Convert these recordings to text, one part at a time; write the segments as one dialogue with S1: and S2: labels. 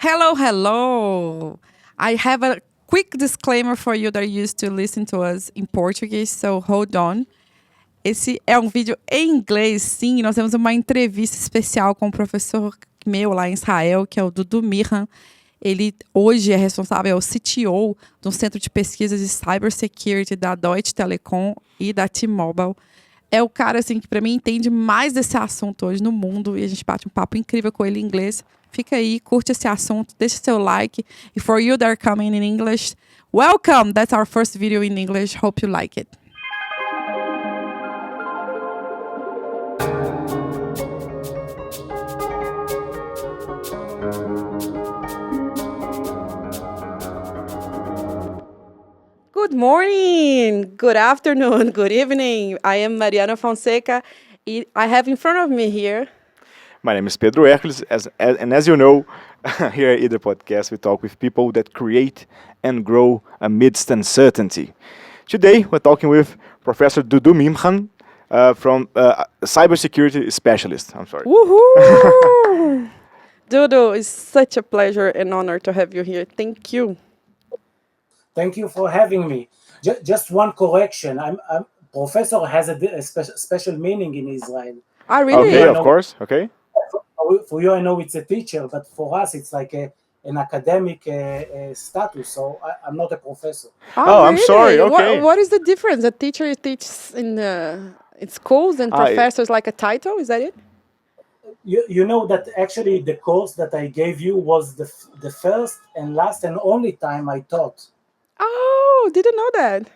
S1: Hello, hello. I have a quick disclaimer for you that used to listen to us in Português, so hold on. Esse é um vídeo em inglês, sim. Nós temos uma entrevista especial com um professor meu lá em Israel, que é o Dudu Mimran. Ele hoje é responsável, é o CTO de um centro de pesquisas de Cybersecurity da Deutsche Telekom e da T-Mobile. É o cara assim, que para mim entende mais desse assunto hoje no mundo e a gente bate um papo incrível com ele em inglês. Fica aí, curte esse assunto, deixa seu like. E for you that are coming in English, welcome! That's our first video in English. Hope you like it. Good morning, good afternoon, good evening. I am Mariana Fonseca. I have in front of me here.
S2: My name is Pedro Hercules, and as you know, here at Hidra podcast, we talk with people that create and grow amidst uncertainty. Today, we're talking with Professor Dudu Mimran from Cybersecurity Specialist. I'm sorry.
S1: Woohoo! Dudu, it's such a pleasure and honor to have you here. Thank you.
S3: Thank you for having me. Just one correction. I'm professor has a special meaning in Israel.
S1: Ah, really?
S2: Okay, of course. Okay.
S3: For you, I know it's a teacher, but for us, it's like an academic status. So I'm not a professor.
S2: Oh, I'm
S1: really?
S2: sorry, okay.
S1: What is the difference? A teacher teaches in schools and professors like a title? Is that it?
S3: You know that actually the course that I gave you was the first and last and only time I taught.
S1: Oh, didn't know that.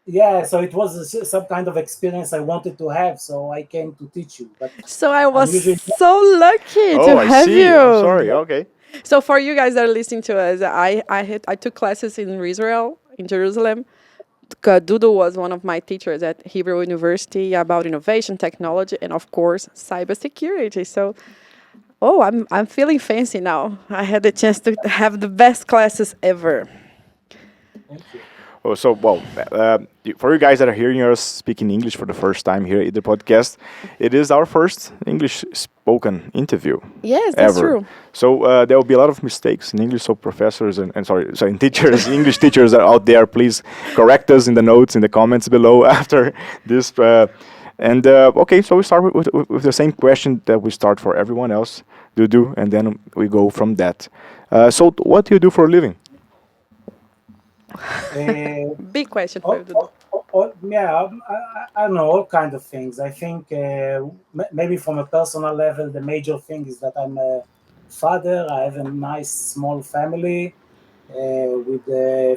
S3: Yeah, so it was some kind of experience I wanted to have, so I came to teach you. But
S1: So I was
S3: usually-
S1: so lucky
S2: Oh,
S1: to
S2: I
S1: have
S2: see.
S1: you.
S2: I'm sorry. Okay.
S1: So for you guys that are listening to us, I took classes in Israel, in Jerusalem. Dudu was one of my teachers at Hebrew University about innovation, technology, and of course, cybersecurity. So, I'm feeling fancy now. I had the chance to have the best classes ever.
S3: Thank you.
S2: Oh, so, for you guys that are hearing us speaking English for the first time here at the podcast, it is our first English spoken interview.
S1: Yes, that's
S2: ever.
S1: true.
S2: So there will be a lot of mistakes in English. So professors and teachers, English teachers are out there. Please correct us in the notes, in the comments below after this. Okay, so we start with the same question that we start for everyone else, Dudu, and then we go from that. So what do you do for a living?
S1: Big question for you, Dudu.
S3: I don't know, all kinds of things. I think maybe from a personal level, the major thing is that I'm a father. I have a nice small family with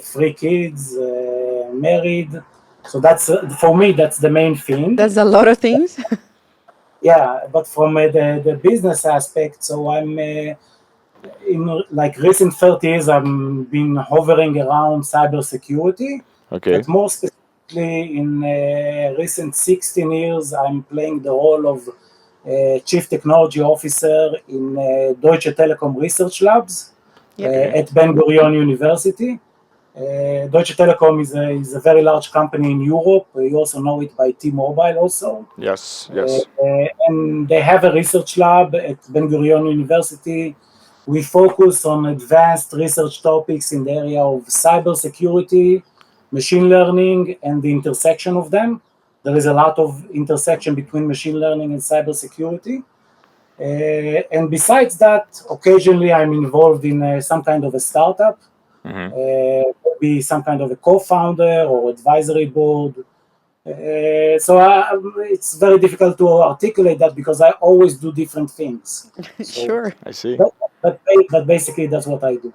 S3: 3 kids, married. So that's for me, that's the main thing.
S1: That's a lot of things.
S3: Yeah, but from the business aspect, so I'm in like recent 30 years, I've been hovering around cybersecurity.
S2: Okay.
S3: But more specifically, in recent 16 years, I'm playing the role of Chief Technology Officer in Deutsche Telekom Research Labs at Ben-Gurion University. Deutsche Telekom is a very large company in Europe. You also know it by T-Mobile also.
S2: Yes.
S3: And they have a research lab at Ben-Gurion University. We focus on advanced research topics in the area of cybersecurity, machine learning, and the intersection of them. There is a lot of intersection between machine learning and cybersecurity. And besides that, occasionally I'm involved in some kind of a startup, be some kind of a co-founder or advisory board. So it's very difficult to articulate that because I always do different things.
S1: Sure.
S2: I see.
S3: But basically, that's what I do.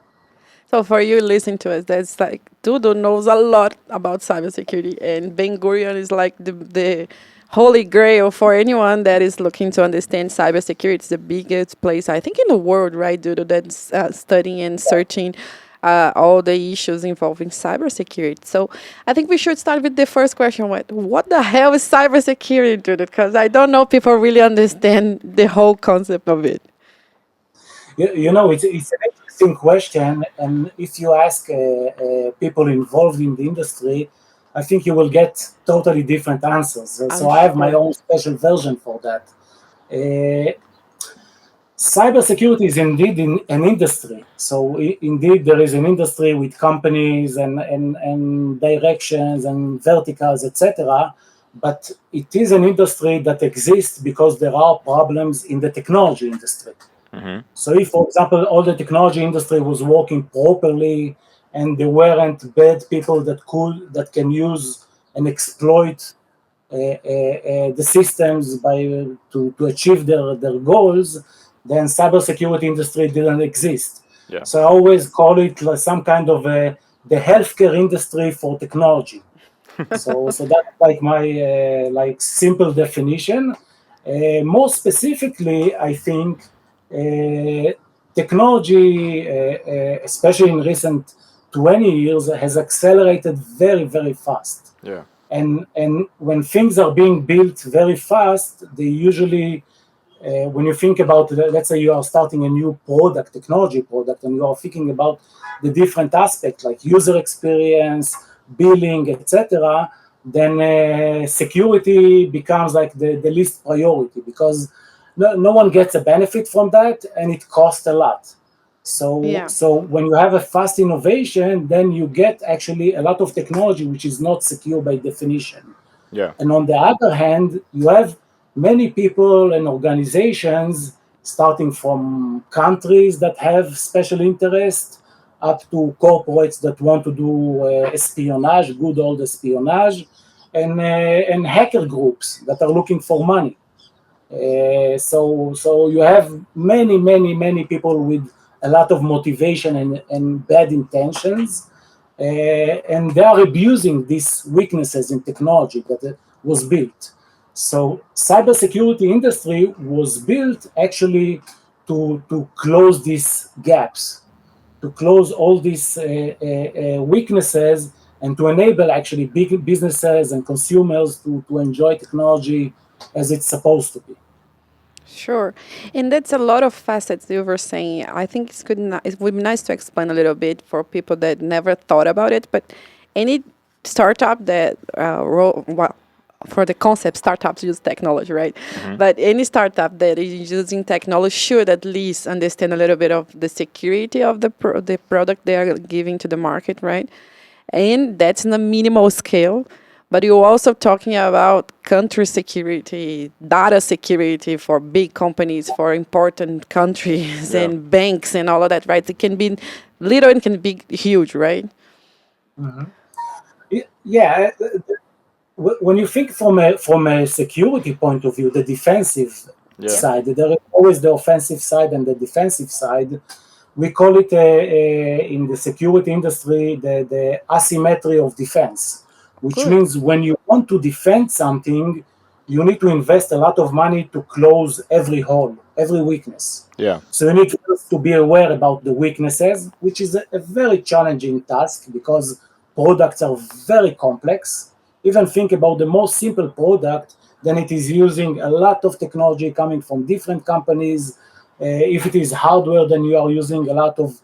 S1: So for you listening to us, that's like Dudu knows a lot about cybersecurity, and Ben-Gurion is like the holy grail for anyone that is looking to understand cybersecurity. It's the biggest place, I think, in the world, right, Dudu, that's studying and searching all the issues involving cybersecurity. So I think we should start with the first question. What the hell is cybersecurity, Dudu? Because I don't know people really understand the whole concept of it.
S3: You know, it's an interesting question, and if you ask people involved in the industry, I think you will get totally different answers. So I have my own special version for that. Cybersecurity is indeed an industry. So indeed, there is an industry with companies and directions and verticals, etc. But it is an industry that exists because there are problems in the technology industry. So if, for example, all the technology industry was working properly and there weren't bad people that can use and exploit the systems to achieve their goals, then cybersecurity industry didn't exist.
S2: Yeah.
S3: So I always call it like some kind of the healthcare industry for technology. so that's like my like simple definition. More specifically, I think technology, especially in recent 20 years, has accelerated very, very fast.
S2: Yeah.
S3: And when things are being built very fast, they usually, when you think about, let's say you are starting a new product, technology product, and you are thinking about the different aspects like user experience, billing, etc., then security becomes like the least priority because no one gets a benefit from that, and it costs a lot. So when you have a fast innovation, then you get actually a lot of technology which is not secure by definition.
S2: Yeah.
S3: And on the other hand, you have many people and organizations, starting from countries that have special interest up to corporates that want to do espionage, good old espionage, and hacker groups that are looking for money. So you have many people with a lot of motivation and bad intentions, and they are abusing these weaknesses in technology that was built. So cybersecurity industry was built actually to close these gaps, to close all these weaknesses, and to enable actually big businesses and consumers to enjoy technology as it's supposed to be.
S1: Sure. And that's a lot of facets you were saying. I think it would be nice to explain a little bit for people that never thought about it. But any startup that, for the concept, startups use technology, right? But any startup that is using technology should at least understand a little bit of the security of the product they are giving to the market, right? And that's in a minimal scale. But you're also talking about country security, data security for big companies, for important countries and banks and all of that, right? It can be little and can be huge, right?
S3: Yeah. When you think from a security point of view, the defensive side, there is always the offensive side and the defensive side. We call it in the security industry the asymmetry of defense, which means when you want to defend something, you need to invest a lot of money to close every hole, every weakness.
S2: Yeah.
S3: So you need to be aware about the weaknesses, which is a very challenging task because products are very complex. Even think about the most simple product, then it is using a lot of technology coming from different companies. If it is hardware, then you are using a lot of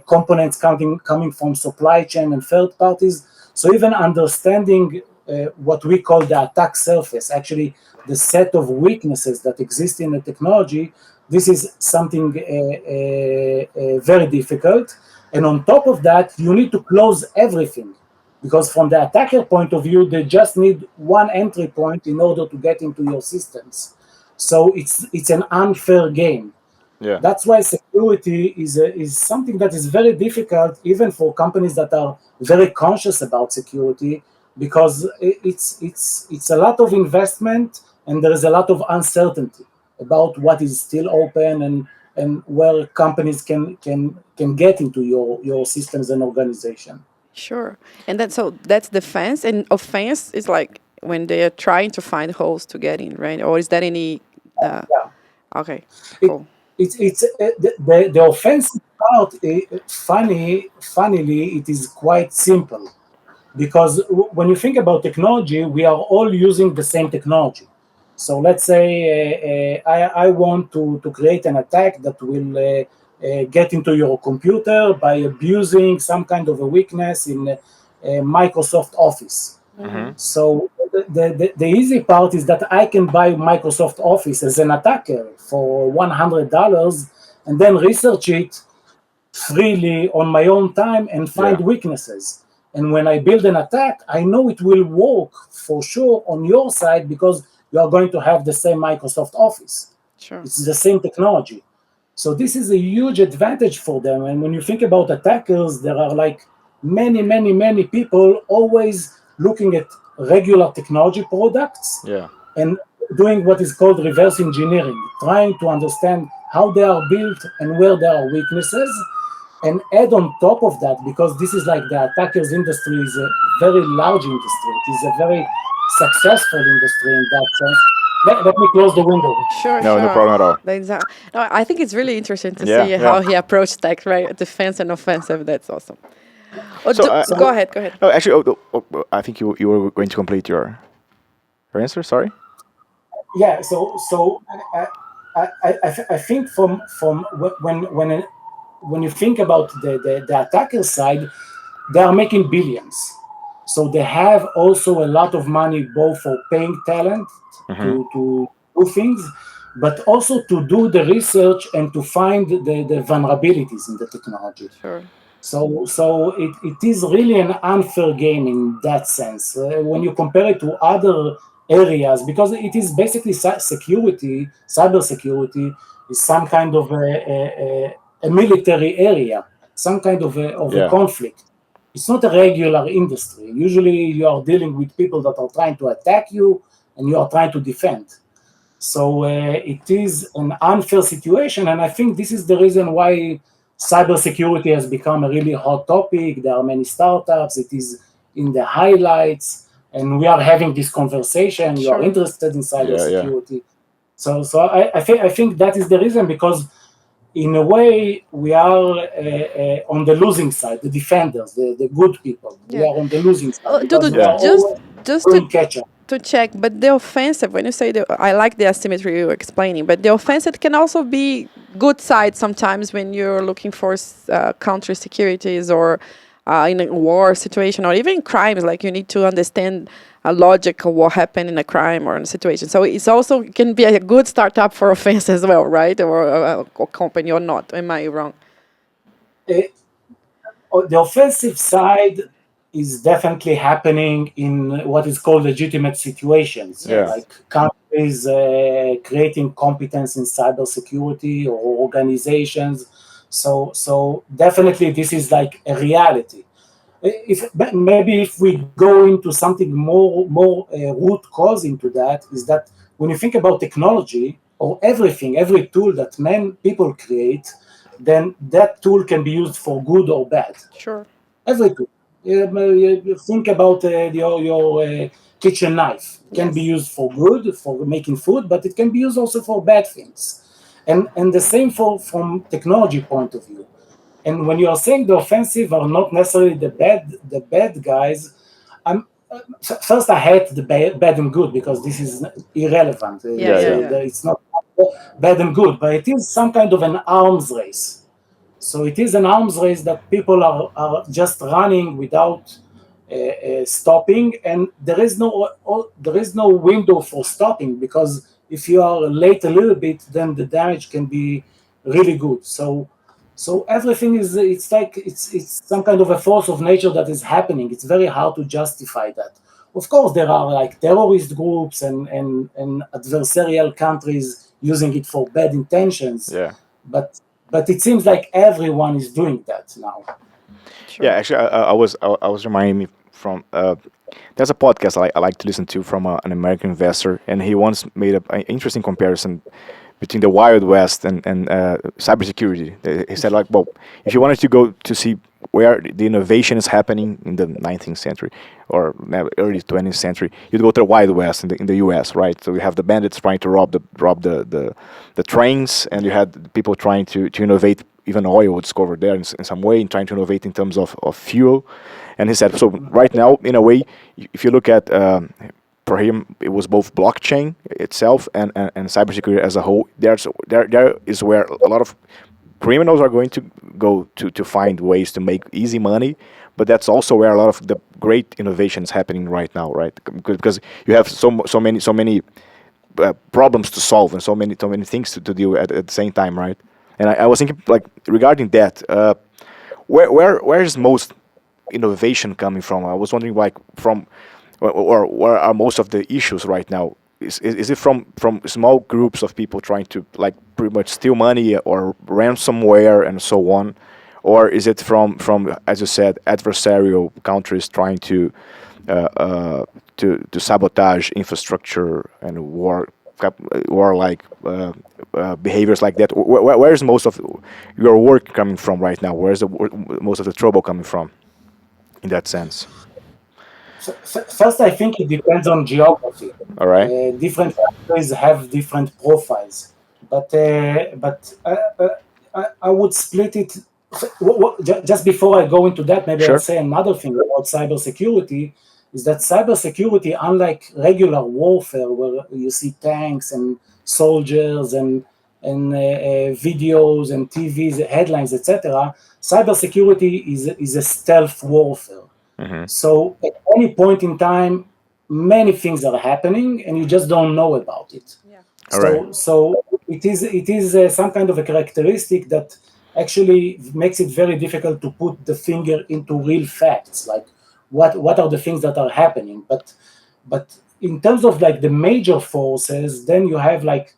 S3: components coming from supply chain and third parties. So even understanding what we call the attack surface, actually the set of weaknesses that exist in the technology, this is something very difficult. And on top of that, you need to close everything. Because from the attacker point of view, they just need one entry point in order to get into your systems. So it's an unfair game.
S2: Yeah.
S3: That's why security is something that is very difficult, even for companies that are very conscious about security, because it's a lot of investment and there is a lot of uncertainty about what is still open and where companies can get into your systems and organization.
S1: Sure. And that's defense, and offense is like when they are trying to find holes to get in, right? Or is that any? Okay. Cool.
S3: It's the offensive part. Funnily, it is quite simple, because when you think about technology, we are all using the same technology. So let's say I want to create an attack that will get into your computer by abusing some kind of a weakness in Microsoft Office. So the easy part is that I can buy Microsoft Office as an attacker for $100 and then research it freely on my own time and find weaknesses. And when I build an attack, I know it will work for sure on your side because you are going to have the same Microsoft Office.
S1: Sure.
S3: It's the same technology. So this is a huge advantage for them. And when you think about attackers, there are like many people always looking at regular technology products and doing what is called reverse engineering, trying to understand how they are built and where there are weaknesses, and add on top of that, because this is like the attackers industry is a very large industry. It is a very successful industry in that sense. Let me close the window.
S1: Sure,
S2: No,
S1: sure.
S2: no problem at all.
S1: No, I think it's really interesting to
S2: Yeah,
S1: see
S2: yeah.
S1: how he approached tech, right? Defense and offensive. That's awesome. Oh, go ahead.
S2: No, actually, I think you were going to complete your answer. Sorry.
S3: Yeah. So I think from when you think about the attacker side, they are making billions. So they have also a lot of money both for paying talent to do things, but also to do the research and to find the vulnerabilities in the technology.
S1: Sure.
S3: So it is really an unfair game in that sense. When you compare it to other areas, because it is basically security, cybersecurity is some kind of a military area, some kind of a conflict. It's not a regular industry. Usually you are dealing with people that are trying to attack you and you are trying to defend. So it is an unfair situation, and I think this is the reason why cybersecurity has become a really hot topic. There are many startups. It is in the highlights, and we are having this conversation. You are interested in cybersecurity. So I think that is the reason, because in a way we are on the losing side, the defenders, the good people. We are on the losing side because we are
S1: just
S3: playing catch up.
S1: to check, but the offensive, when you say I like the asymmetry you were explaining, but the offensive can also be good side sometimes when you're looking for counter securities or in a war situation or even crimes, like you need to understand a logic of what happened in a crime or in a situation. So it's also can be a good startup for offense as well, right? Or a company or not. Am I wrong?
S3: The offensive side is definitely happening in what is called legitimate situations, like countries creating competence in cybersecurity or organizations. So definitely this is like a reality. Maybe if we go into something more root cause into that, is that when you think about technology or everything, every tool that people create, then that tool can be used for good or bad.
S1: Sure.
S3: Every tool. You think about your kitchen knife. It can be used for good, for making food, but it can be used also for bad things. And the same from technology point of view. And when you are saying the offensive are not necessarily the bad guys, first I hate the bad and good, because this is irrelevant. It's not bad and good, but it is some kind of an arms race. So it is an arms race that people are just running without stopping, and there is no window for stopping, because if you are late a little bit, then the damage can be really good. So everything is it's some kind of a force of nature that is happening. It's very hard to justify that. Of course, there are like terrorist groups and adversarial countries using it for bad intentions. But it seems like everyone is doing that now.
S2: Sure. Yeah, actually, I was reminding me from there's a podcast I like to listen to from an American investor, and he once made an interesting comparison between the Wild West and cybersecurity. He said, like, well, if you wanted to go to see where the innovation is happening in the 19th century or early 20th century, you'd go to the Wild West in the U.S., right? So you have the bandits trying to rob the trains, and you had people trying to innovate. Even oil was discovered there in some way, and trying to innovate in terms of fuel. And he said, so right now, in a way, if you look at for him, it was both blockchain itself and cybersecurity as a whole. There is where a lot of criminals are going to go to find ways to make easy money, but that's also where a lot of the great innovation is happening right now, right? Because you have so many problems to solve and so many things to do at the same time, right? And I was thinking, like, regarding that, where is most innovation coming from? I was wondering, like, from or where are most of the issues right now? Is it from small groups of people trying to, like, pretty much steal money or ransomware and so on, or is it from as you said, adversarial countries trying to sabotage infrastructure and war like behaviors like that? Where is most of your work coming from right now? Where is most of the trouble coming from in that sense?
S3: First, I think it depends on geography.
S2: All right.
S3: Different countries have different profiles, but I would split it. Just before I go into that, maybe
S2: Sure.
S3: I'll say another thing about cybersecurity. Is that cybersecurity, unlike regular warfare, where you see tanks and soldiers and videos and TVs, headlines, etc., cybersecurity is a stealth warfare. So at any point in time, many things are happening, and you just don't know about it.
S1: Yeah.
S3: So it is some kind of a characteristic that actually makes it very difficult to put the finger into real facts, like what are the things that are happening. But in terms of, like, the major forces, then you have, like,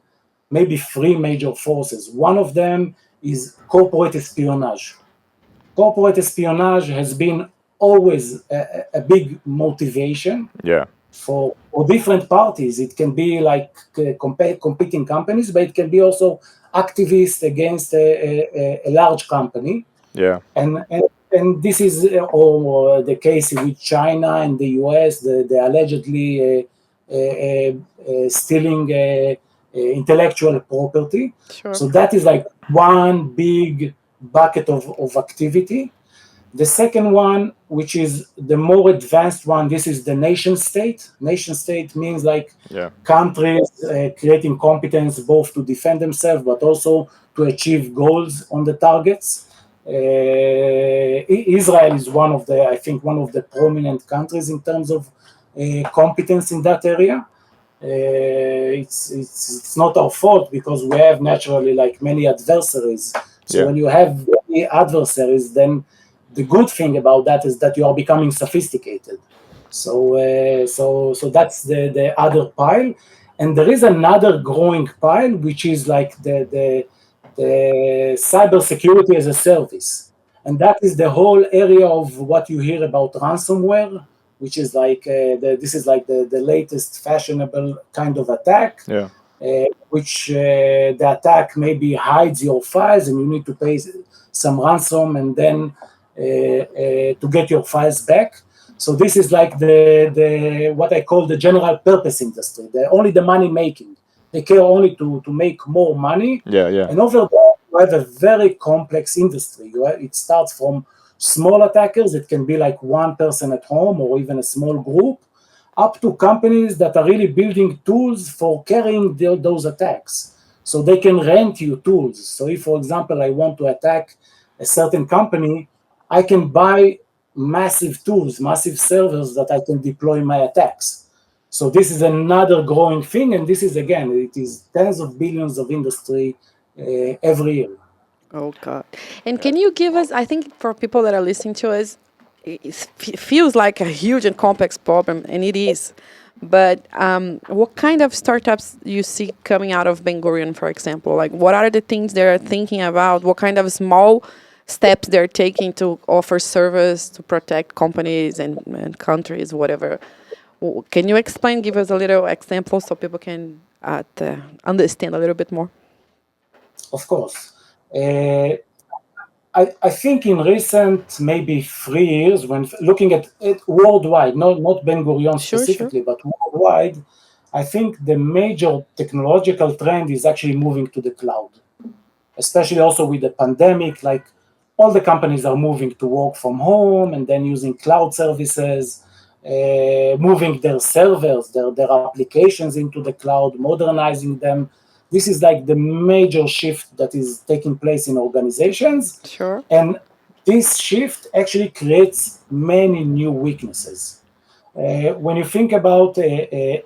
S3: maybe three major forces. One of them is corporate espionage. Corporate espionage has been always a big motivation
S2: Yeah.
S3: for different parties. It can be like competing companies, but it can be also activists against a large company.
S2: Yeah.
S3: And this is the case with China and the US. They allegedly stealing intellectual property.
S1: Sure.
S3: So that is like one big bucket of activity. The second one, which is the more advanced one, this is the nation state. Nation state means, like,
S2: Yeah.
S3: countries creating competence both to defend themselves but also to achieve goals on the targets. Israel is one of the prominent countries in terms of competence in that area. It's not our fault because we have naturally, like, many adversaries. So
S2: Yeah.
S3: when you have many adversaries, then the good thing about that is that you are becoming sophisticated. So that's the other pile, and there is another growing pile, which is like the cybersecurity as a service, and that is the whole area of what you hear about ransomware, which is like this is like the latest fashionable kind of attack.
S2: Yeah.
S3: Which the attack maybe hides your files and you need to pay some ransom and then to get your files back. So this is like the what I call the general purpose industry. Only the money making. They care only to make more money.
S2: Yeah. Yeah.
S3: And over there you have a very complex industry. It starts from small attackers. It can be like one person at home or even a small group, up to companies that are really building tools for carrying those attacks. So they can rent you tools. So if, for example, I want to attack a certain company, I can buy massive tools, massive servers that I can deploy my attacks. So this is another growing thing, and this is, again, it is tens of billions of industry every year.
S1: Oh God! And can you give us? I think for people that are listening to us, it feels like a huge and complex problem, and it is. But what kind of startups you see coming out of Ben-Gurion, for example? Like, what are the things they're thinking about? What kind of small steps they're taking to offer service to protect companies and countries, whatever? Can you explain? Give us a little example so people can understand a little bit more.
S3: Of course. I think in recent maybe 3 years, when looking at it worldwide, not Ben-Gurion specifically, but worldwide, I think the major technological trend is actually moving to the cloud, especially also with the pandemic. Like, all the companies are moving to work from home and then using cloud services, moving their servers, their applications into the cloud, modernizing them. This is like the major shift that is taking place in organizations.
S1: Sure.
S3: And this shift actually creates many new weaknesses. When you think about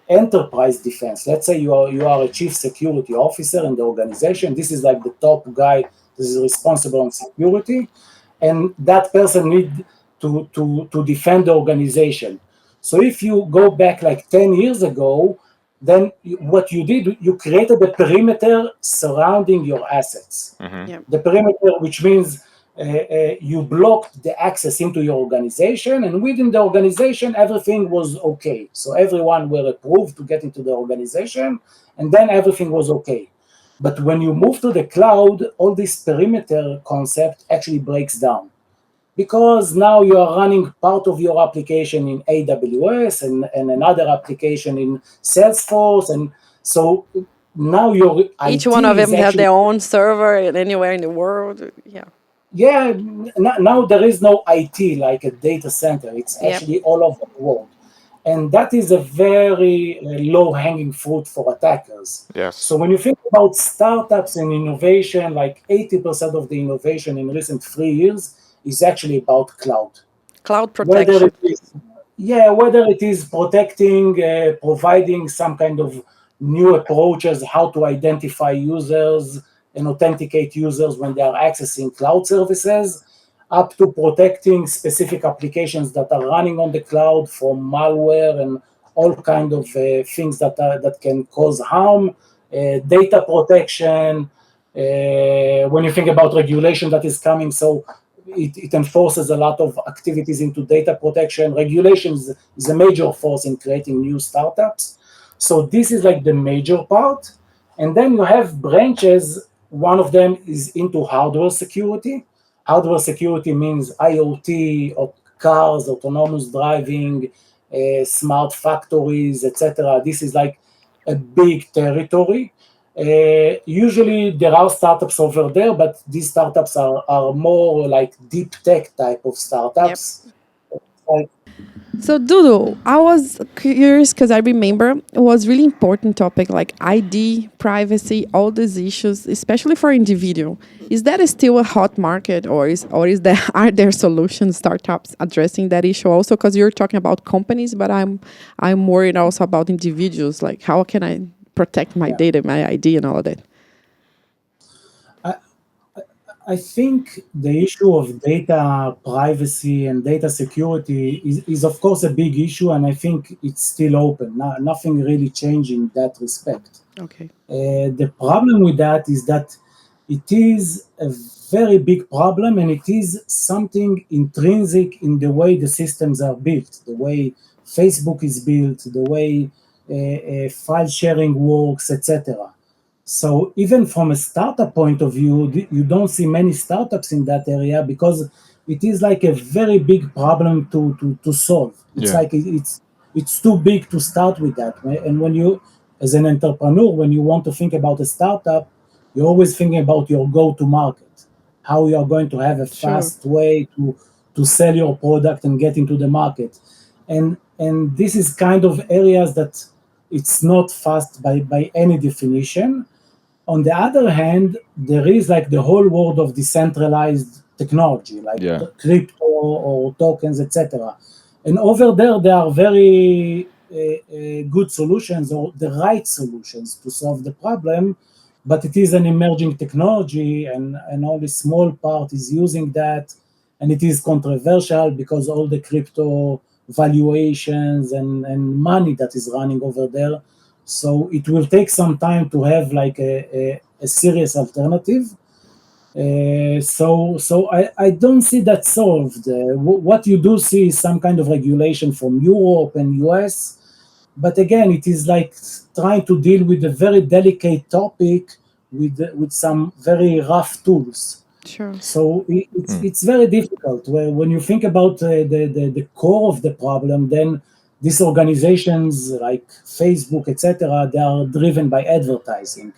S3: enterprise defense, let's say you are a chief security officer in the organization. This is like the top guy that is responsible on security, and that person need to defend the organization. So if you go back like 10 years ago, then what you did, you created a perimeter surrounding your assets.
S1: Yeah.
S3: The perimeter, which means you blocked the access into your organization, and within the organization, everything was okay. So everyone were approved to get into the organization, and then everything was okay. But when you move to the cloud, all this perimeter concept actually breaks down, because now you are running part of your application in AWS and another application in Salesforce, and so now your
S1: Each
S3: IT
S1: one of them
S3: is
S1: have
S3: actually,
S1: their own server anywhere in the world. Yeah.
S3: yeah, now there is no IT like a data center. It's
S1: Yep.
S3: actually all over the world. And that is a very low-hanging fruit for attackers.
S2: Yes.
S3: So when you think about startups and innovation, like 80% of the innovation in recent 3 years is actually about cloud.
S1: Cloud
S3: Whether
S1: protection.
S3: whether it is protecting, providing some kind of new approaches, how to identify users and authenticate users when they are accessing cloud services, up to protecting specific applications that are running on the cloud from malware and all kind of things that can cause harm, data protection. When you think about regulation that is coming, so it enforces a lot of activities into data protection. Regulation is a major force in creating new startups. So this is like the major part. And then you have branches. One of them is into hardware security. Hardware security means IoT, or cars, autonomous driving, smart factories, etc. This is like a big territory. Usually there are startups over there, but these startups are more like deep tech type of startups. Like,
S1: So, Dudu, I was curious because I remember it was really important topic like ID, privacy, all these issues, especially for individual. Is that still a hot market, or is there are there solutions startups addressing that issue also? Because you're talking about companies, but I'm worried also about individuals. Like, how can I protect my data, my ID, and all of that?
S3: I think the issue of data privacy and data security is of course a big issue, and I think it's still open. Nothing really changed in that respect.
S1: Okay.
S3: The problem with that is that it is a very big problem, and it is something intrinsic in the way the systems are built, the way Facebook is built, the way file sharing works, etc. So even from a startup point of view, you don't see many startups in that area, because it is like a very big problem to solve. It's like it's too big to start with that. Right? And when you, as an entrepreneur, when you want to think about a startup, you're always thinking about your go-to market, how you are going to have a fast way to sell your product and get into the market. And this is kind of areas that it's not fast by any definition. On the other hand, there is like the whole world of decentralized technology, like crypto or tokens, etc. And over there are very good solutions, or the right solutions to solve the problem, but it is an emerging technology, and only small part is using that, and it is controversial because all the crypto valuations and money that is running over there. So it will take some time to have like a serious alternative. So I don't see that solved. What you do see is some kind of regulation from Europe and US, but again, it is like trying to deal with a very delicate topic with some very rough tools.
S1: Sure.
S3: So it's very difficult. When you think about the core of the problem, then these organizations like Facebook, etc., they are driven by advertising,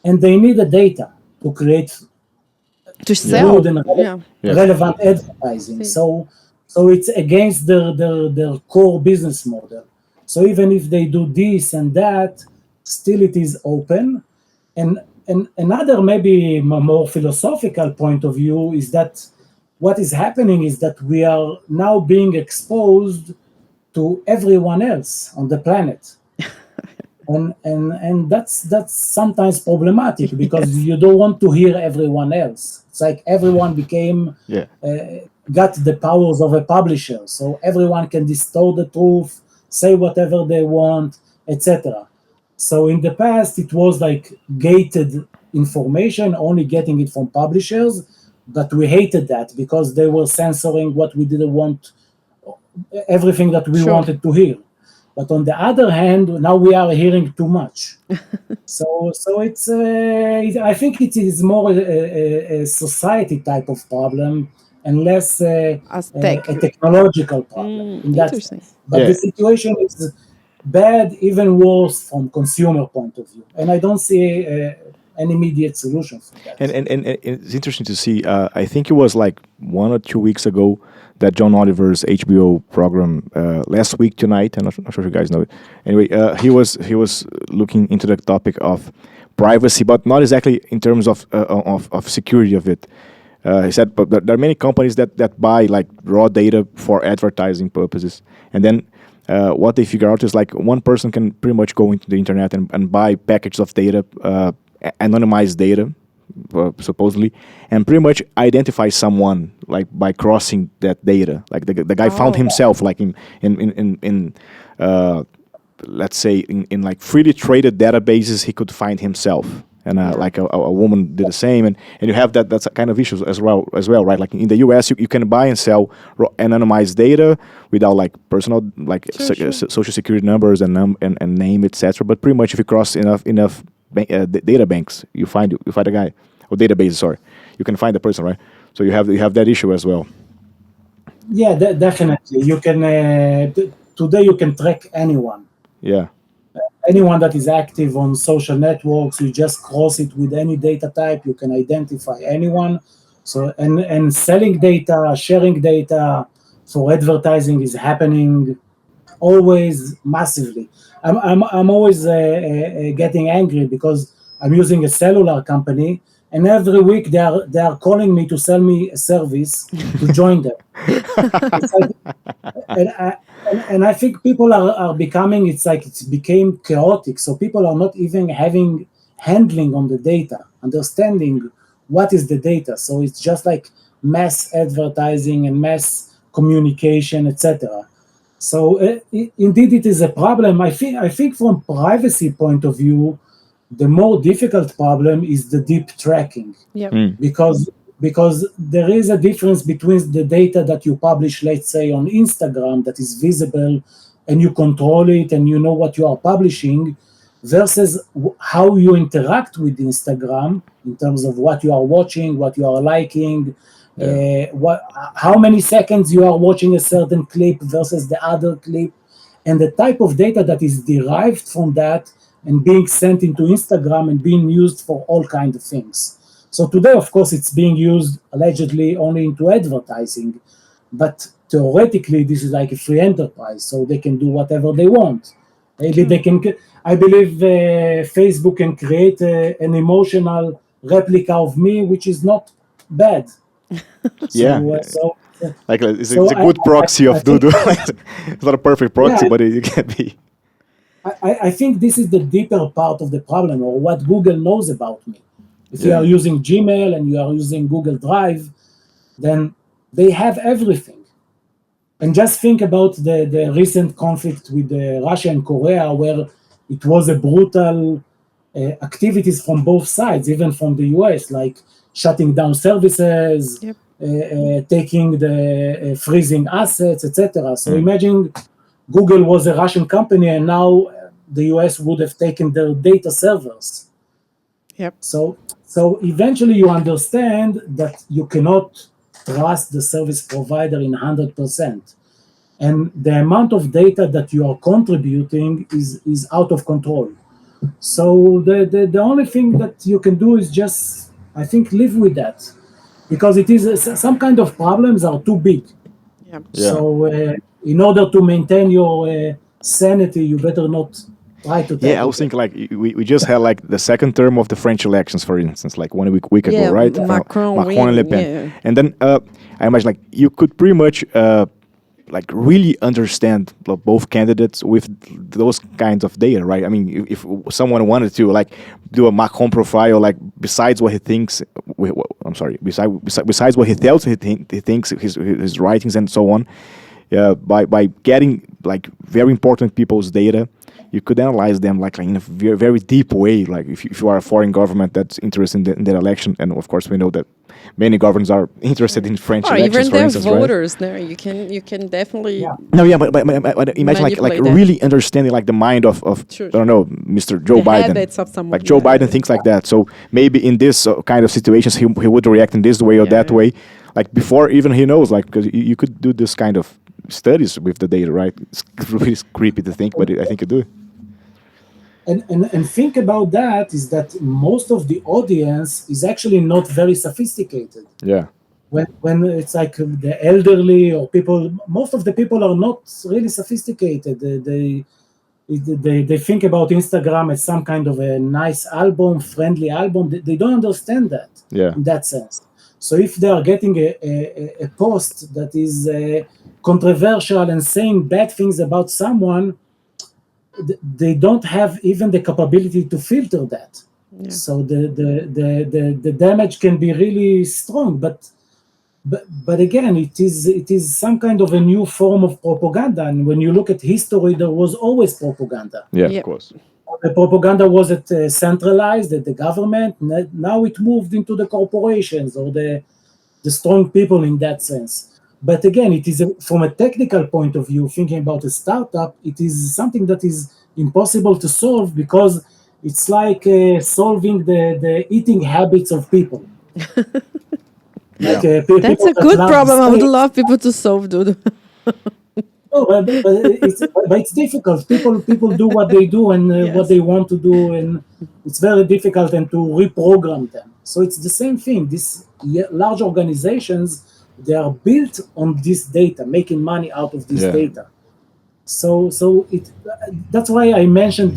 S3: and they need the data to create
S1: To sell.
S3: good and
S1: Yeah.
S3: relevant advertising. So it's against their core business model. So even if they do this and that, still it is open. and another maybe more philosophical point of view is that what is happening is that we are now being exposed to everyone else on the planet. And that's sometimes problematic because
S1: Yes.
S3: you don't want to hear everyone else. It's like everyone became got the powers of a publisher, so everyone can distort the truth, say whatever they want, etc. So in the past, it was like gated information, only getting it from publishers, but we hated that because they were censoring what we didn't want, everything that we
S1: Sure.
S3: wanted to hear. But on the other hand, now we are hearing too much. So it's I think it is more a society type of problem and less
S1: As tech.
S3: a technological problem in that
S1: Interesting.
S3: sense. But
S2: Yeah.
S3: the situation is bad, even worse from consumer point of view, and I don't see an immediate solution for that.
S2: And it's interesting to see. I think it was like 1 or 2 weeks ago that John Oliver's HBO program, Last Week Tonight. I'm not sure if you guys know it. Anyway, he was looking into the topic of privacy, but not exactly in terms of security of it. He said, but there are many companies that buy like raw data for advertising purposes, and then what they figure out is like one person can pretty much go into the internet and buy packages of data, anonymized data, supposedly, and pretty much identify someone like by crossing that data. Like the guy found
S1: Oh.
S2: himself like in let's say in like freely traded databases he could find himself. And like a woman did the same, and you have that's a kind of issues as well, right? Like in the U.S., you can buy and sell anonymized data without like personal like
S1: Sure.
S2: social security numbers and name, etc. But pretty much if you cross enough data banks, you find a guy or database. Sorry, you can find the person, right? So you have that issue as well.
S3: Yeah, definitely. You can today you can track anyone.
S2: Yeah,
S3: Anyone that is active on social networks, you just cross it with any data type, you can identify anyone. So and selling data, sharing data for advertising is happening always massively. I'm always getting angry because I'm using a cellular company, and every week they are calling me to sell me a service to join them. It's like, and I think people are becoming, it's like it became chaotic. So people are not even having handling on the data, understanding what is the data. So it's just like mass advertising and mass communication, etc. So indeed, it is a problem. I think from privacy point of view, the more difficult problem is the deep tracking
S1: Yep.
S3: because there is a difference between the data that you publish, let's say on Instagram, that is visible and you control it and you know what you are publishing, versus how you interact with Instagram in terms of what you are watching, what you are liking, how many seconds you are watching a certain clip versus the other clip, and the type of data that is derived from that and being sent into Instagram and being used for all kinds of things. So today, of course, it's being used allegedly only into advertising, but theoretically, this is like a free enterprise, so they can do whatever they want. Maybe they can, I believe Facebook can create an emotional replica of me, which is not bad.
S2: yeah.
S3: So
S2: Like it's
S3: So
S2: a good proxy
S3: I
S2: of
S3: think-
S2: Dudu. It's not a perfect proxy,
S3: Yeah.
S2: but it can be.
S3: I think this is the deeper part of the problem, or what Google knows about me. If you
S2: Yeah.
S3: are using Gmail and you are using Google Drive, then they have everything. And just think about the recent conflict with Russia and Korea, where it was a brutal activities from both sides, even from the US, like shutting down services,
S1: Yep.
S3: taking the freezing assets, etc. So imagine Google was a Russian company, and now the US would have taken their data servers.
S1: Yep.
S3: So eventually you understand that you cannot trust the service provider in 100%. And the amount of data that you are contributing is out of control. So the only thing that you can do is just, I think, live with that. Because it is some kind of problems are too big.
S1: Yep.
S2: Yeah.
S3: So in order to maintain your sanity, you better not try to
S2: Yeah, I was thinking like we just had like the second term of the French elections, for instance, like 1 week ago,
S1: Yeah,
S2: right?
S1: Macron
S2: Macron and Le
S1: win,
S2: Pen,
S1: yeah.
S2: and then I imagine like you could pretty much like really understand both candidates with those kinds of data, right? I mean, if someone wanted to like do a Macron profile, like besides what he thinks, besides what he tells he thinks, his writings and so on, by getting like very important people's data, you could analyze them like in a very, very deep way. Like if you are a foreign government that's interested in that election, and of course we know that many governments are interested in French
S1: Or
S2: elections,
S1: even
S2: for
S1: their
S2: instance, right?
S1: voters there. You can definitely
S3: Yeah.
S2: No, yeah, but imagine like
S1: Manipulate that.
S2: really understanding like the mind of
S1: Sure,
S2: I don't know, Mr. Joe
S1: the
S2: Biden.
S1: habits of someone.
S2: Like Joe
S1: Yeah.
S2: Biden thinks like that. So maybe in this kind of situations, he would react in this way or that
S1: Yeah.
S2: way. Like before even he knows, like because you could do this kind of studies with the data, right? It's really creepy to think, but I think you do.
S3: And think about that is that most of the audience is actually not very sophisticated.
S2: Yeah.
S3: When it's like the elderly or people, most of the people are not really sophisticated. They think about Instagram as some kind of a nice album, friendly album. They don't understand that
S2: Yeah.
S3: in that sense. So if they are getting a post that is controversial and saying bad things about someone, they don't have even the capability to filter that.
S1: Yeah.
S3: So the damage can be really strong. But again, it is some kind of a new form of propaganda. And when you look at history, there was always propaganda.
S2: Yeah,
S1: Yep.
S2: of course.
S3: The propaganda wasn't centralized at the government. Now it moved into the corporations or the strong people in that sense. But again, it is from a technical point of view, thinking about a startup, it is something that is impossible to solve because it's like solving the eating habits of people. Like,
S1: That's
S3: people
S1: a
S3: that
S1: good
S3: love
S1: problem. I would
S3: steak.
S1: love people to solve, dude.
S3: No, but it's difficult. People do what they do and
S1: Yes.
S3: what they want to do, and it's very difficult and to reprogram them. So it's the same thing. These large organizations, they are built on this data, making money out of this
S2: Yeah.
S3: data. So that's why I mentioned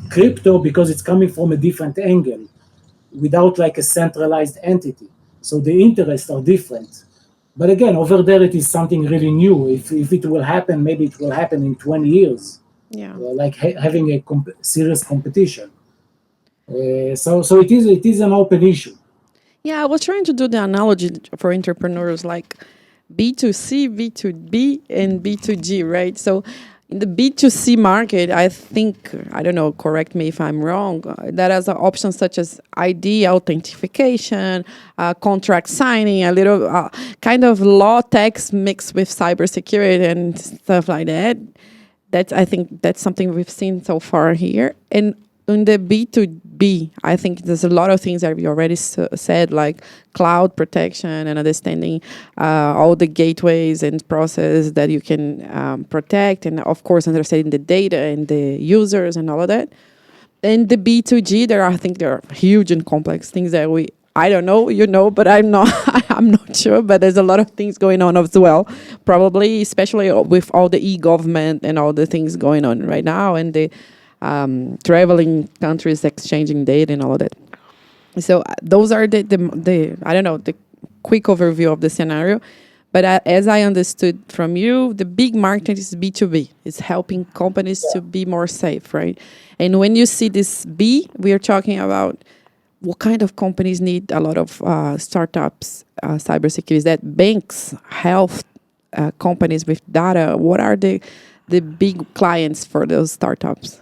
S3: crypto, because it's coming from a different angle, without like a centralized entity. So the interests are different. But again, over there, it is something really new. If it will happen, maybe it will happen in 20 years,
S1: Yeah.
S3: like having a serious competition. So it is an open issue.
S1: Yeah, I was trying to do the analogy for entrepreneurs like B2C, B2B, and B2G, right? So in the B2C market, I think, I don't know, correct me if I'm wrong, that has options such as ID authentication, contract signing, a little kind of law text mixed with cybersecurity and stuff like that. I think that's something we've seen so far here. And in the B2B, I think there's a lot of things that we already said, like cloud protection and understanding all the gateways and process that you can protect, and of course understanding the data and the users and all of that. And the B2G, I think there are huge and complex things that I don't know, but I'm not I'm not sure, but there's a lot of things going on as well, probably, especially with all the e-government and all the things going on right now, and the traveling countries exchanging data and all of that. So those are the I don't know, the quick overview of the scenario. But as I understood from you, the big market is B2B. It's helping companies to be more safe, right? And when you see this B, we are talking about what kind of companies need a lot of startups, cybersecurity. Is that banks, health companies with data? What are the big clients for those startups?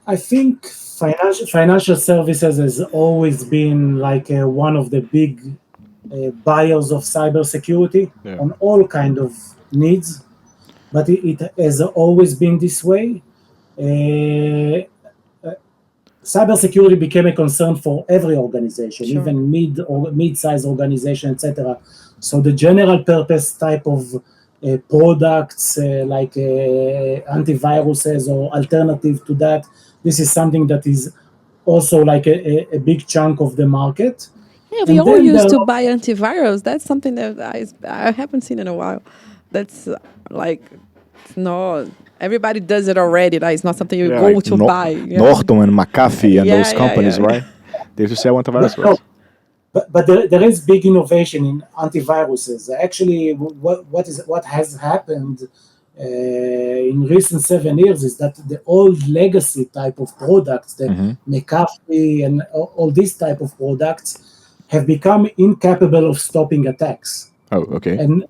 S3: I think financial services has always been like one of the big buyers of cybersecurity on all kind of needs, but it has always been this way. Cybersecurity became a concern for every organization,
S1: Sure.
S3: even mid-sized organization, etc. So the general purpose type of products like antiviruses or alternative to that, this is something that is also like a big chunk of the market.
S1: Yeah, we
S3: And
S1: all
S3: then
S1: used
S3: there
S1: to
S3: are-
S1: buy antivirus. That's something that I haven't seen in a while. That's like, no, Everybody does it already. Right? It's not something you
S2: Yeah,
S1: go
S2: like
S1: to buy. Yeah.
S2: Norton and McAfee and
S1: Yeah,
S2: those
S1: yeah,
S2: companies,
S1: yeah.
S2: right? They used to sell antivirus
S3: No,
S2: first.
S3: but there is big innovation in antiviruses. Actually, what has happened in recent 7 years is that the old legacy type of products, the McAfee and all these type of products, have become incapable of stopping attacks.
S2: Oh, okay.
S3: And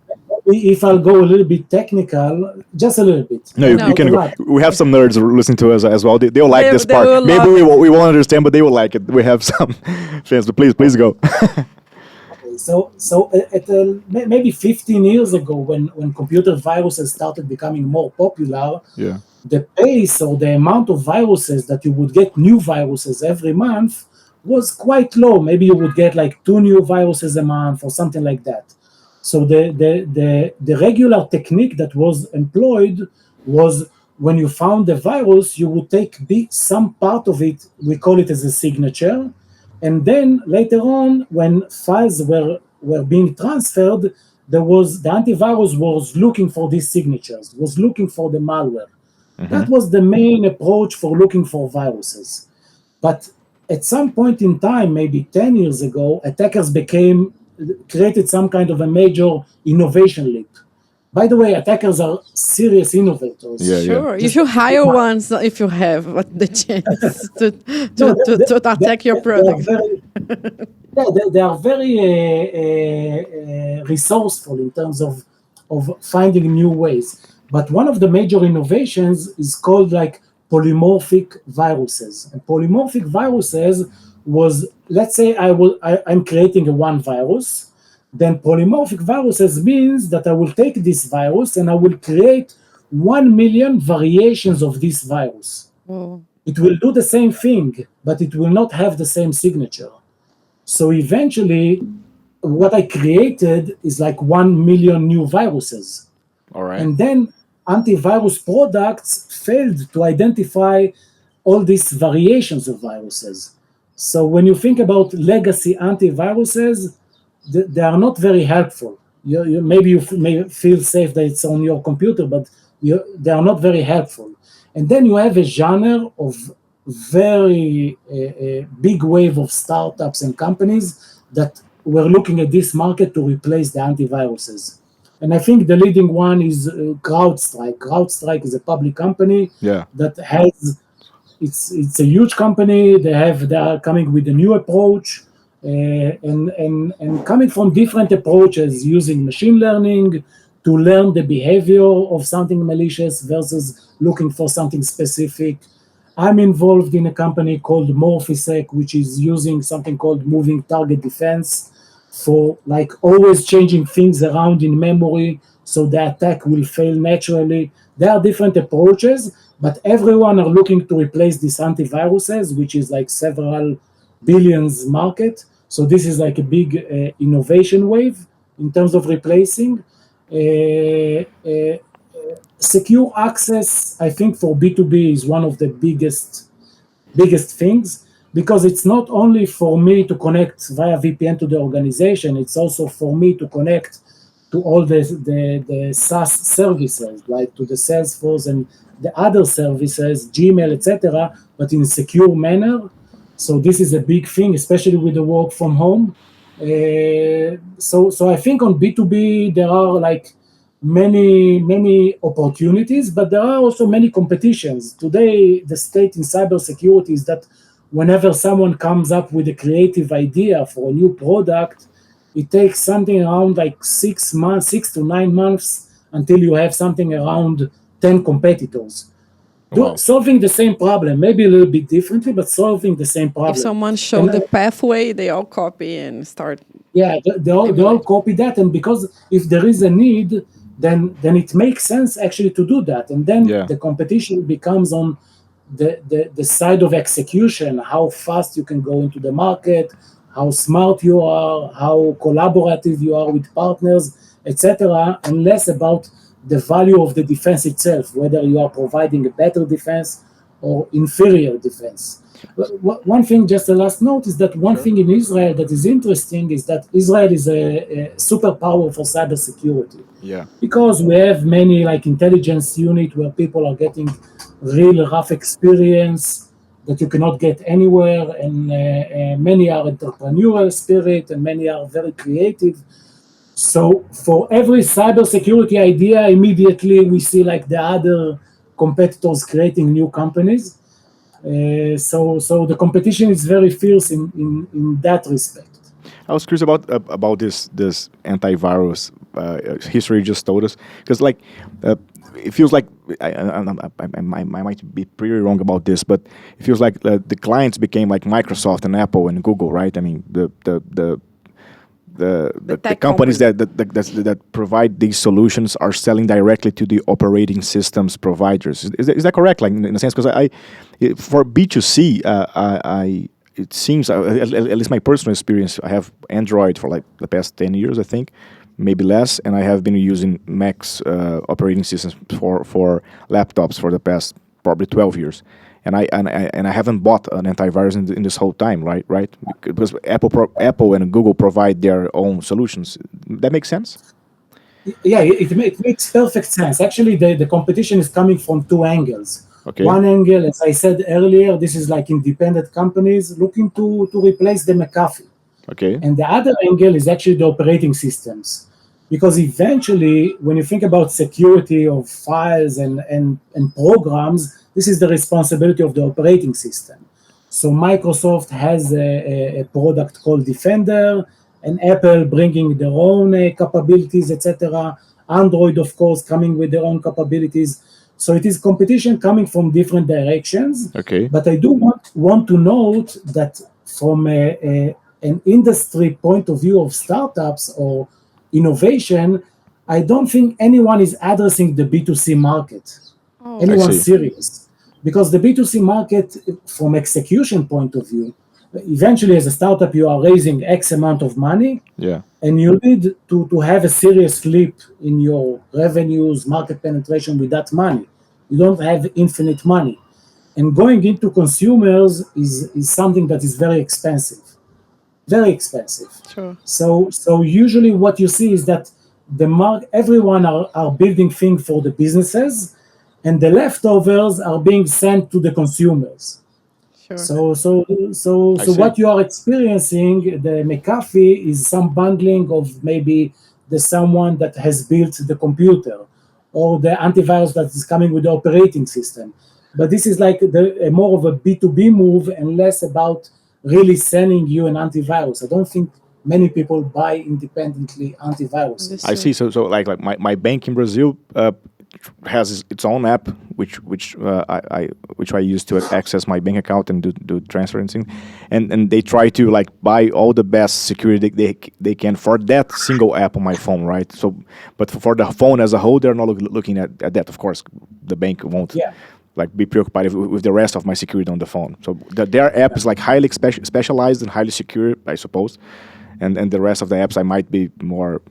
S3: if I'll go a little bit technical, just a little bit.
S2: No, you
S1: No.
S2: can go. We have some nerds listening to us as well. They'll like this
S1: They
S2: part.
S1: will
S2: Maybe
S1: love
S2: we won't understand, but they will like it. We have some fans, but please go.
S3: So maybe 15 years ago, when computer viruses started becoming more popular,
S2: Yeah.
S3: the pace or the amount of viruses that you would get new viruses every month was quite low. Maybe you would get like 2 new viruses a month or something like that. So the regular technique that was employed was when you found the virus, you would take some part of it, we call it as a signature, and then later on, when files were being transferred, the antivirus was looking for these signatures, was looking for the malware. That was the main approach for looking for viruses. But at some point in time, maybe 10 years ago, attackers created some kind of a major innovation leap. By the way, attackers are serious innovators.
S2: Yeah,
S1: Sure. You should hire ones if you have the chance to attack your product.
S3: They are very resourceful in terms of finding new ways. But one of the major innovations is called like polymorphic viruses. And polymorphic viruses was, let's say I'm creating one virus. Then polymorphic viruses means that I will take this virus and I will create 1 million variations of this virus.
S1: Oh.
S3: It will do the same thing, but it will not have the same signature. So eventually, what I created is like 1 million new viruses.
S2: All right.
S3: And then antivirus products failed to identify all these variations of viruses. So when you think about legacy antiviruses, they are not very helpful. Maybe you may feel safe that it's on your computer, but they are not very helpful. And then you have a genre of very big wave of startups and companies that were looking at this market to replace the antiviruses. And I think the leading one is CrowdStrike. CrowdStrike is a public company that has, it's a huge company. They are coming with a new approach. And coming from different approaches using machine learning to learn the behavior of something malicious versus looking for something specific. I'm involved in a company called Morphisec, which is using something called moving target defense for like always changing things around in memory so the attack will fail naturally. There are different approaches, but everyone are looking to replace these antiviruses, which is like several billions market. So this is like a big innovation wave in terms of replacing. Secure access, I think for B2B is one of the biggest things, because it's not only for me to connect via VPN to the organization, it's also for me to connect to all the SaaS services, like to the Salesforce and the other services, Gmail, etc., but in a secure manner. So this is a big thing, especially with the work from home. So I think on B2B there are like many opportunities, but there are also many competitions. Today, the state in cybersecurity is that whenever someone comes up with a creative idea for a new product, it takes something around like 6 to 9 months until you have something around 10 competitors.
S2: Wow.
S3: Solving the same problem, maybe a little bit differently, but solving the same problem.
S1: If someone showed the pathway, they all copy and start.
S3: Yeah, they all copy that, and because if there is a need, then it makes sense actually to do that. And then the competition becomes on the side of execution, how fast you can go into the market, how smart you are, how collaborative you are with partners, etc., and less about the value of the defense itself, whether you are providing a better defense or inferior defense. One thing, just a last note, is that one thing in Israel that is interesting is that Israel is a superpower for cybersecurity.
S2: Yeah.
S3: Because we have many like intelligence unit where people are getting real rough experience that you cannot get anywhere, and many are entrepreneurial spirit and many are very creative. So for every cybersecurity idea, immediately we see like the other competitors creating new companies. So the competition is very fierce in that respect.
S2: I was curious about this antivirus history you just told us, because like it feels like I might be pretty wrong about this, but it feels like the clients became like Microsoft and Apple and Google, right? I mean the companies that provide these solutions are selling directly to the operating systems providers. Is that correct? Like in a sense, because for B2C, it seems, at least my personal experience, I have Android for like the past 10 years, I think, maybe less, and I have been using Mac's operating systems for laptops for the past probably 12 years. And I haven't bought an antivirus in this whole time, right? Because Apple and Google provide their own solutions. That makes sense?
S3: Yeah, it makes perfect sense. Actually, the competition is coming from two angles.
S2: Okay.
S3: One angle, as I said earlier, this is like independent companies looking to replace the McAfee.
S2: Okay.
S3: And the other angle is actually the operating systems. Because eventually, when you think about security of files and programs, this is the responsibility of the operating system. So Microsoft has a product called Defender, and Apple bringing their own capabilities, etc. Android, of course, coming with their own capabilities. So it is competition coming from different directions.
S2: Okay.
S3: But I do want to note that from an industry point of view of startups or innovation, I don't think anyone is addressing the B2C market. Anyone serious. Because the B2C market, from execution point of view, eventually as a startup, you are raising X amount of money, and you need to have a serious leap in your revenues, market penetration with that money. You don't have infinite money. And going into consumers is something that is very expensive. Very expensive.
S1: Sure.
S3: So usually what you see is that everyone are building things for the businesses, and the leftovers are being sent to the consumers.
S1: Sure.
S3: So what you are experiencing, the McAfee, is some bundling of maybe the someone that has built the computer, or the antivirus that is coming with the operating system. But this is like more of a B2B move and less about really selling you an antivirus. I don't think many people buy independently antiviruses.
S2: I see. So like my bank in Brazil has its own app, which I use to access my bank account and do transfer and things, and they try to like buy all the best security they can for that single app on my phone, right? So, but for the phone as a whole, they're not looking at that. Of course, the bank won't. Like be preoccupied with the rest of my security on the phone. So their app is like highly specialized and highly secure, I suppose, and the rest of the apps I might be more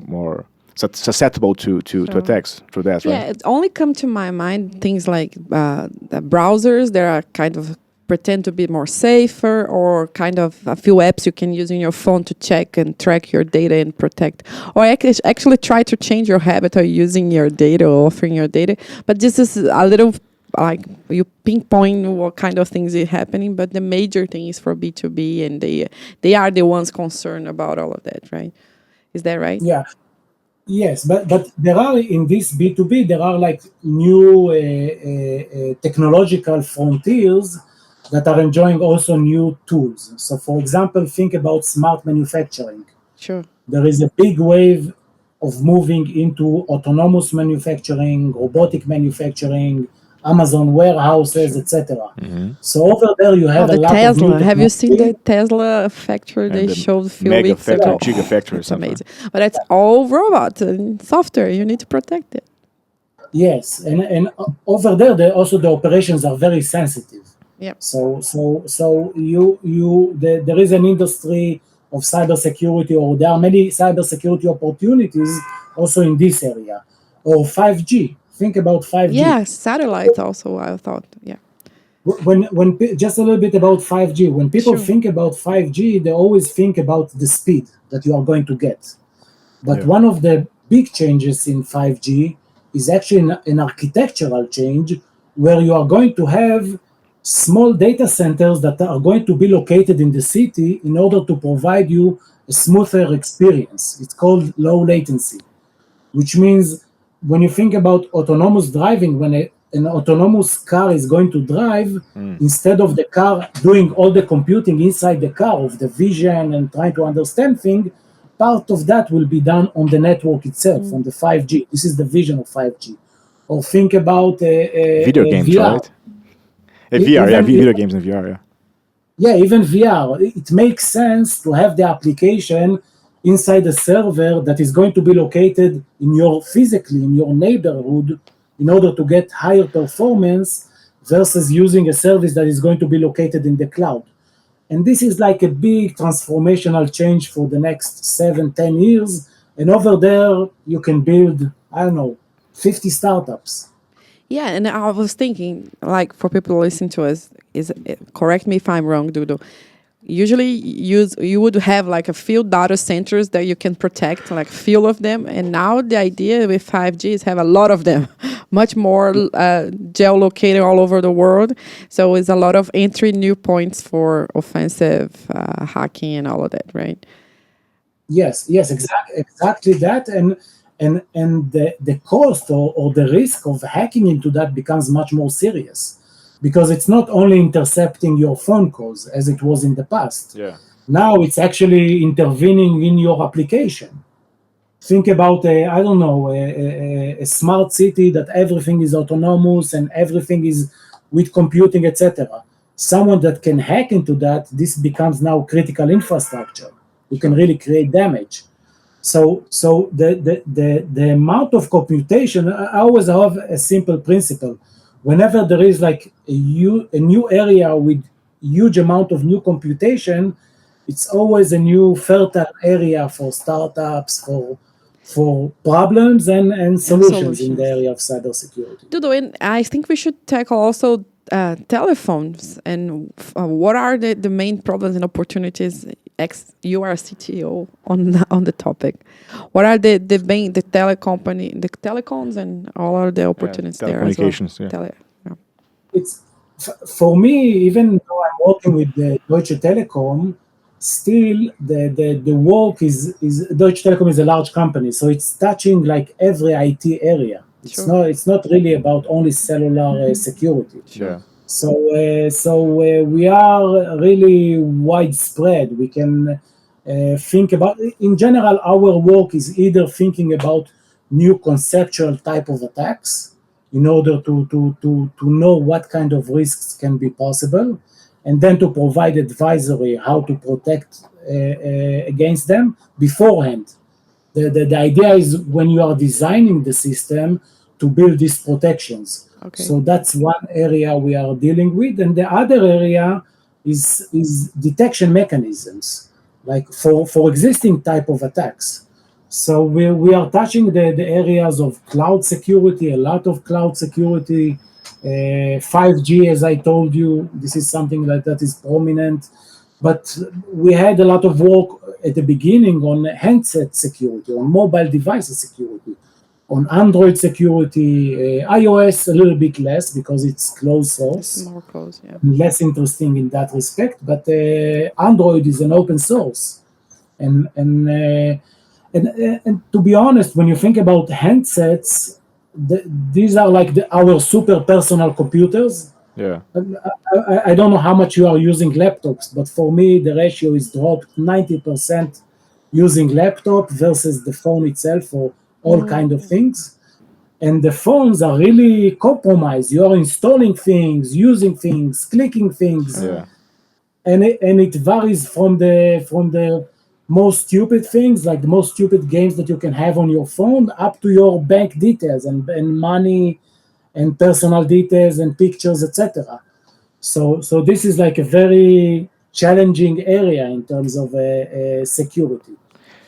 S2: susceptible to attacks through that, right?
S1: Yeah, it only come to my mind things like the browsers that are kind of pretend to be more safer, or kind of a few apps you can use in your phone to check and track your data and protect, or actually try to change your habit of using your data or offering your data. But this is a little like you pinpoint what kind of things are happening, but the major thing is for B2B, and they are the ones concerned about all of that, right? Is that right?
S3: Yeah. Yes, but there are, in this B2B, there are like new technological frontiers that are enjoying also new tools. So for example, think about smart manufacturing.
S1: Sure.
S3: There is a big wave of moving into autonomous manufacturing, robotic manufacturing, Amazon warehouses, etc. So over there you have a lot
S1: Tesla.
S3: of new
S1: Have you seen the Tesla factory they showed a few weeks ago?
S2: Gigafactory.
S1: It's amazing. But it's all robots and software. You need to protect it.
S3: Yes, and over there also the operations are very sensitive.
S1: Yeah.
S3: So there is an industry of cybersecurity, or there are many cybersecurity opportunities also in this area, or 5G. Think about 5G.
S1: Yeah, satellites also, I thought. Yeah.
S3: Just a little bit about 5G. When people
S1: Sure.
S3: think about 5G, they always think about the speed that you are going to get. But
S2: Yeah.
S3: one of the big changes in 5G is actually an architectural change where you are going to have small data centers that are going to be located in the city in order to provide you a smoother experience. It's called low latency, which means when you think about autonomous driving, when an autonomous car is going to drive, instead of the car doing all the computing inside the car of the vision and trying to understand things, part of that will be done on the network itself, on the 5G. This is the vision of 5G. Or think about
S2: Video games,
S3: VR.
S2: right? VR, yeah,
S3: Even-
S2: video games and VR, yeah.
S3: Yeah, even VR. It makes sense to have the application inside a server that is going to be located in your neighborhood in order to get higher performance versus using a service that is going to be located in the cloud. And this is like a big transformational change for the next 7-10 years. And over there, you can build, 50 startups.
S1: Yeah, and I was thinking, like, for people listening to us, correct me if I'm wrong, Dudu. Usually, you would have like a few data centers that you can protect, like few of them. And now the idea with 5G is have a lot of them, much more geolocated all over the world. So it's a lot of entry new points for offensive hacking and all of that, right?
S3: Yes, exactly that, and the cost or the risk of hacking into that becomes much more serious, because it's not only intercepting your phone calls as it was in the past.
S2: Yeah.
S3: Now it's actually intervening in your application. Think about a smart city that everything is autonomous and everything is with computing, etc. Someone that can hack into that, this becomes now critical infrastructure. You can really create damage. So the amount of computation, I always have a simple principle. Whenever there is like a new area with huge amount of new computation, it's always a new fertile area for startups, for problems and solutions in the
S1: solutions.
S3: area of cybersecurity.
S1: Dudu, and I think we should tackle also telephones and what are the main problems and opportunities. You are a CTO on the topic. What are the telecoms and all are the opportunities there as well?
S2: Telecommunications, yeah.
S3: It's for me, even though I'm working with the Deutsche Telekom, still the work is Deutsche Telekom is a large company, so it's touching like every IT area. It's not really about only cellular security.
S2: Sure.
S3: So we are really widespread. We can think about, in general, our work is either thinking about new conceptual type of attacks in order to know what kind of risks can be possible, and then to provide advisory how to protect against them beforehand. The idea is when you are designing the system to build these protections.
S1: Okay.
S3: So that's one area we are dealing with, and the other area is detection mechanisms, like for existing type of attacks. So we are touching the areas of cloud security, a lot of cloud security, 5G, as I told you, this is something that is prominent. But we had a lot of work at the beginning on handset security, on mobile devices security, on Android security, iOS a little bit less because it's closed source.
S1: It's more close, yeah.
S3: Less interesting in that respect, but Android is an open source. And to be honest, when you think about handsets, these are like our super personal computers.
S2: Yeah.
S3: I don't know how much you are using laptops, but for me, the ratio is dropped 90% using laptop versus the phone itself for all kind of things. And the phones are really compromised. You are installing things, using things, clicking things.
S2: Yeah.
S3: And it varies from the most stupid things, like the most stupid games that you can have on your phone, up to your bank details and money and personal details and pictures, etc. So this is like a very challenging area in terms of security.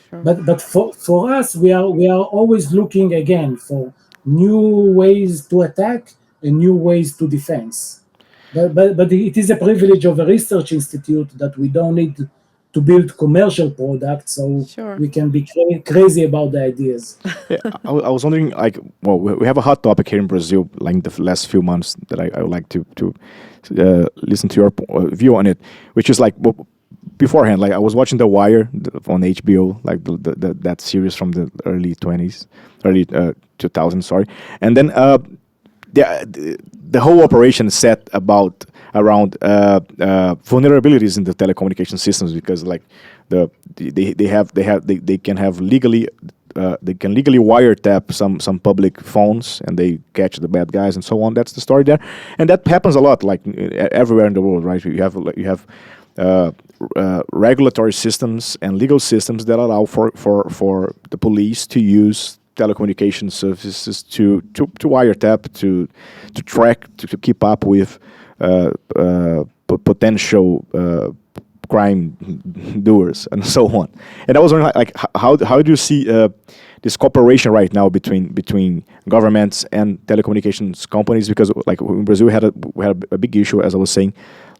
S1: Sure.
S3: But for us, we are always looking again for new ways to attack and new ways to defense. But it is a privilege of a research institute that we don't need to build commercial products, so
S1: Sure.
S3: we can be crazy about the ideas.
S2: Yeah, I was wondering, like, well, we have a hot topic here in Brazil, like the last few months that I would like to listen to your view on it, which is like, well, beforehand, like I was watching The Wire on HBO, like that series from the early 2000s, sorry, and then the whole operation is set around vulnerabilities in the telecommunication systems, because like they can legally wiretap some public phones, and they catch the bad guys and so on. That's the story there, and that happens a lot, like everywhere in the world, right? You have regulatory systems and legal systems that allow for the police to use telecommunication services to wiretap, to track, to keep up with potential crime doers and so on. And I was wondering, like how do you see this cooperation right now between governments and telecommunications companies? Because like in Brazil, we had a big issue, as I was saying,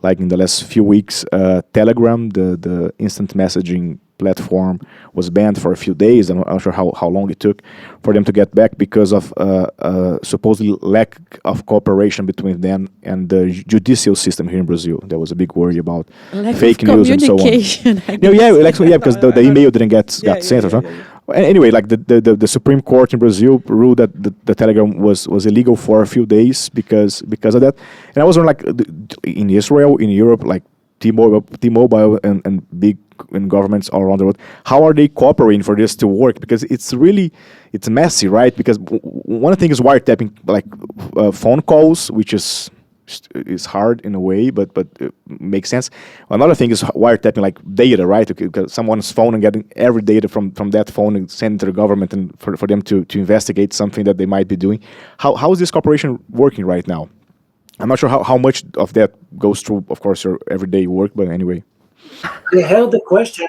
S2: like in the last few weeks. Telegram, the instant messaging platform, was banned for a few days. I'm not sure how long it took for them to get back because of supposedly lack of cooperation between them and the judicial system here in Brazil. There was a big worry about fake news and so on. Because the email didn't got sent or something. Anyway, like the Supreme Court in Brazil ruled that the Telegram was illegal for a few days because of that. And I was wondering, like in Israel, in Europe, like T-Mobile and big governments all around the world, how are they cooperating for this to work? Because it's messy, right? Because one thing is wiretapping, like phone calls, which is hard in a way, but it makes sense. Another thing is wiretapping, like data, right? Because someone's phone and getting every data from that phone and sending to the government, and for them to investigate something that they might be doing. How is this cooperation working right now? I'm not sure how much of that goes through, of course, your everyday work, but anyway.
S3: I heard the question.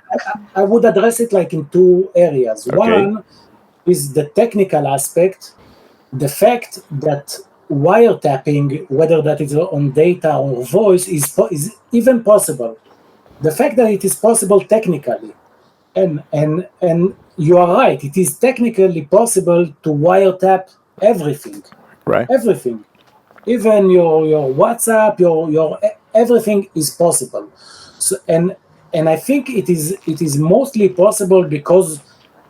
S3: I would address it like in two areas.
S2: Okay.
S3: One is the technical aspect, the fact that wiretapping, whether that is on data or voice, is even possible. The fact that it is possible technically, and you are right, it is technically possible to wiretap everything.
S2: Right.
S3: Everything. Even your WhatsApp, your everything is possible. So and I think it is mostly possible because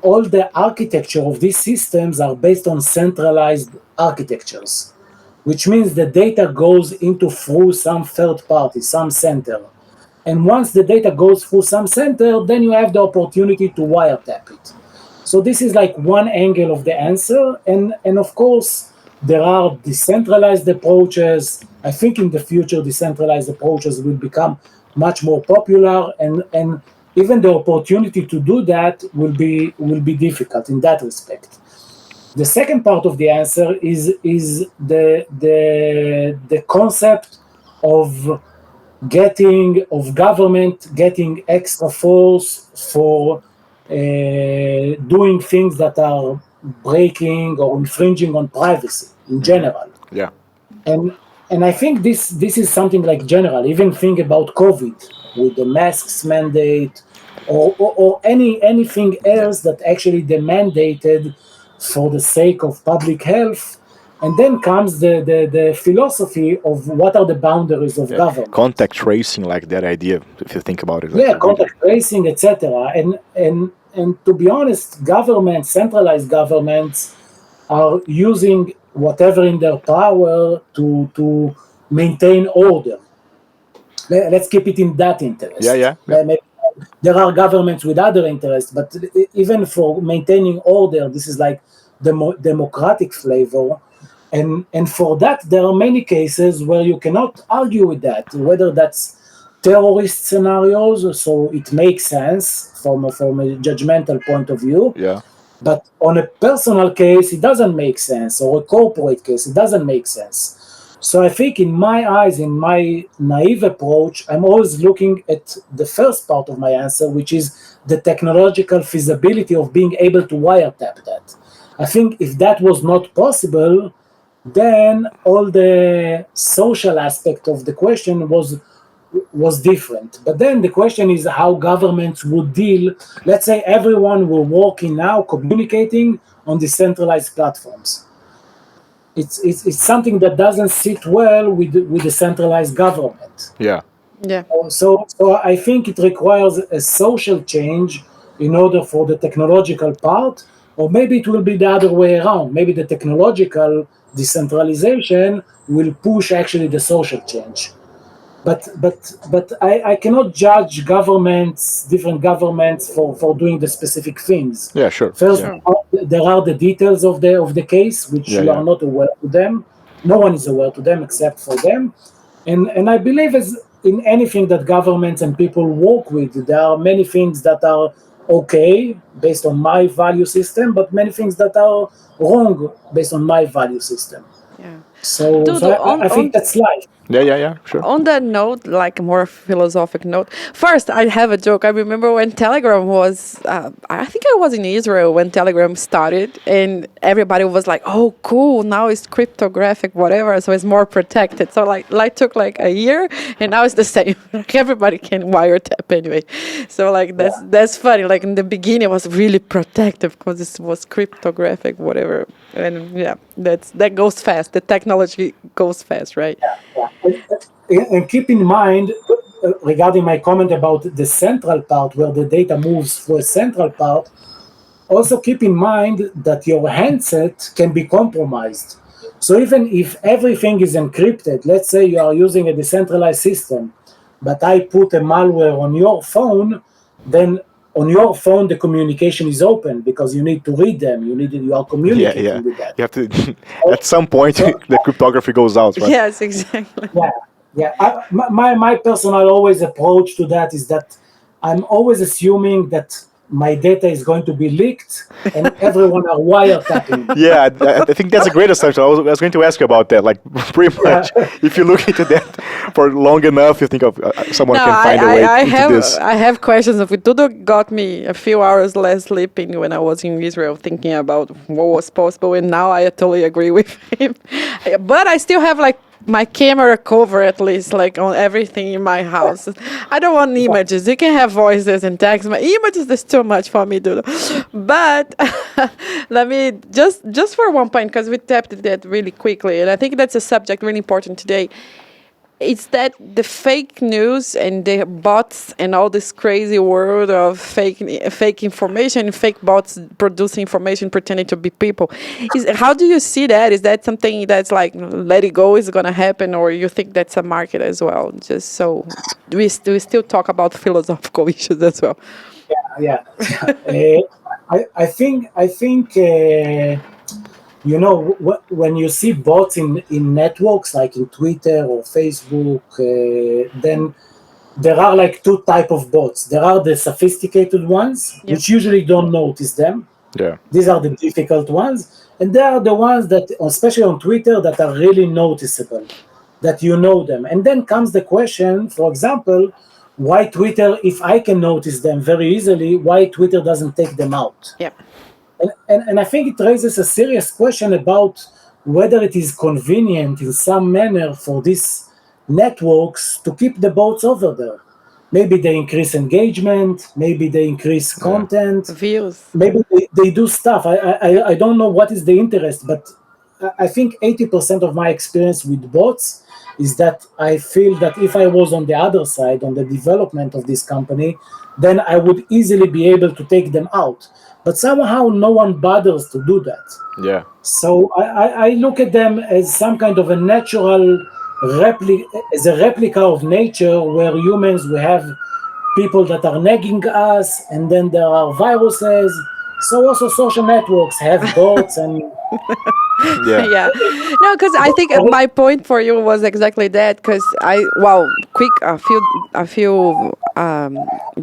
S3: all the architecture of these systems are based on centralized architectures, which means the data goes through some third party, some center. And once the data goes through some center, then you have the opportunity to wiretap it. So this is like one angle of the answer. And of course, there are decentralized approaches. I think in the future, decentralized approaches will become much more popular, and even the opportunity to do that will be difficult in that respect. The second part of the answer is the concept of government getting extra force for doing things that are breaking or infringing on privacy in general.
S2: Yeah.
S3: And I think this is something like general. Even think about COVID with the masks mandate, or anything else that actually they mandated for the sake of public health. And then comes the philosophy of what are the boundaries of government.
S2: Contact tracing, like that idea, if you think about it.
S3: Yeah, contact tracing, etc. And to be honest, centralized governments are using whatever in their power to maintain order. Let's keep it in that interest.
S2: Yeah.
S3: There are governments with other interests, but even for maintaining order, this is like the democratic flavor. And for that, there are many cases where you cannot argue with that, whether that's terrorist scenarios, so it makes sense from a judgmental point of view.
S2: Yeah.
S3: But on a personal case, it doesn't make sense, or a corporate case, it doesn't make sense. So I think in my eyes, in my naive approach, I'm always looking at the first part of my answer, which is the technological feasibility of being able to wiretap that. I think if that was not possible, then all the social aspect of the question was different. But then the question is how governments would deal. Let's say everyone will working now communicating on decentralized platforms. It's something that doesn't sit well with the centralized government.
S2: Yeah.
S1: Yeah.
S3: So I think it requires a social change in order for the technological part, or maybe it will be the other way around. Maybe the technological decentralization will push actually the social change. But I cannot judge different governments for doing the specific things.
S2: Yeah, sure.
S3: First,
S2: Yeah.
S3: there are the details of the case which you are not aware to them. No one is aware to them except for them. And I believe as in anything that governments and people work with, there are many things that are okay based on my value system, but many things that are wrong based on my value system.
S1: Yeah.
S3: So,
S1: Dudu,
S3: I think that's life.
S2: Yeah, sure.
S1: On that note, like a more philosophic note, first I have a joke. I remember when Telegram was, I think I was in Israel when Telegram started, and everybody was like, "Oh, cool! Now it's cryptographic, whatever, so it's more protected." So like took like a year, and now it's the same. Like everybody can wiretap anyway. So like that's funny. Like in the beginning, it was really protective because it was cryptographic, whatever. And yeah, that goes fast. The technology goes fast, right?
S3: Yeah. And keep in mind, regarding my comment about the central part where the data moves through a central part, also keep in mind that your handset can be compromised. So even if everything is encrypted, let's say you are using a decentralized system, but I put a malware on your phone, then on your phone the communication is open because you need to read them. You are communicating with that.
S2: You have to. At some point, the cryptography goes out, right?
S1: Yes, exactly.
S3: Yeah. My personal always approach to that is that I'm always assuming that my data is going to be leaked and everyone are wiretapping.
S2: Yeah, I think that's a great assumption. I was going to ask you about that. Like, pretty much, if you look into that for long enough, you think of someone can find a way into this.
S1: I have questions of it. Dudu got me a few hours less sleeping when I was in Israel thinking about what was possible, and now I totally agree with him. But I still have like my camera cover at least like on everything in my house. I don't want images. You can have voices and text. My images is too much for me, Dudu. But let me just for one point, because we tapped that really quickly, and I think that's a subject really important today. It's that the fake news and the bots and all this crazy world of fake information, fake bots producing information pretending to be people. How do you see that? Is that something that's like, let it go, is going to happen, or you think that's a market as well? Just so we still talk about philosophical issues as well.
S3: Yeah. I think when you see bots in networks like in Twitter or Facebook, then there are like two types of bots. There are the sophisticated ones, which usually don't notice them.
S2: Yeah.
S3: These are the difficult ones. And there are the ones that, especially on Twitter, that are really noticeable, that you know them. And then comes the question, for example, why Twitter, if I can notice them very easily, why Twitter doesn't take them out?
S1: Yeah.
S3: And I think it raises a serious question about whether it is convenient in some manner for these networks to keep the bots over there. Maybe they increase engagement, maybe they increase content,
S1: views.
S3: Maybe they do stuff. I don't know what is the interest, but I think 80% of my experience with bots is that I feel that if I was on the other side, on the development of this company, then I would easily be able to take them out. But somehow no one bothers to do that.
S2: Yeah.
S3: So I look at them as some kind of a natural replica of nature, where humans, we have people that are nagging us, and then there are viruses. So also social networks have bots and
S1: Yeah. No, because I think my point for you was exactly that. Because a few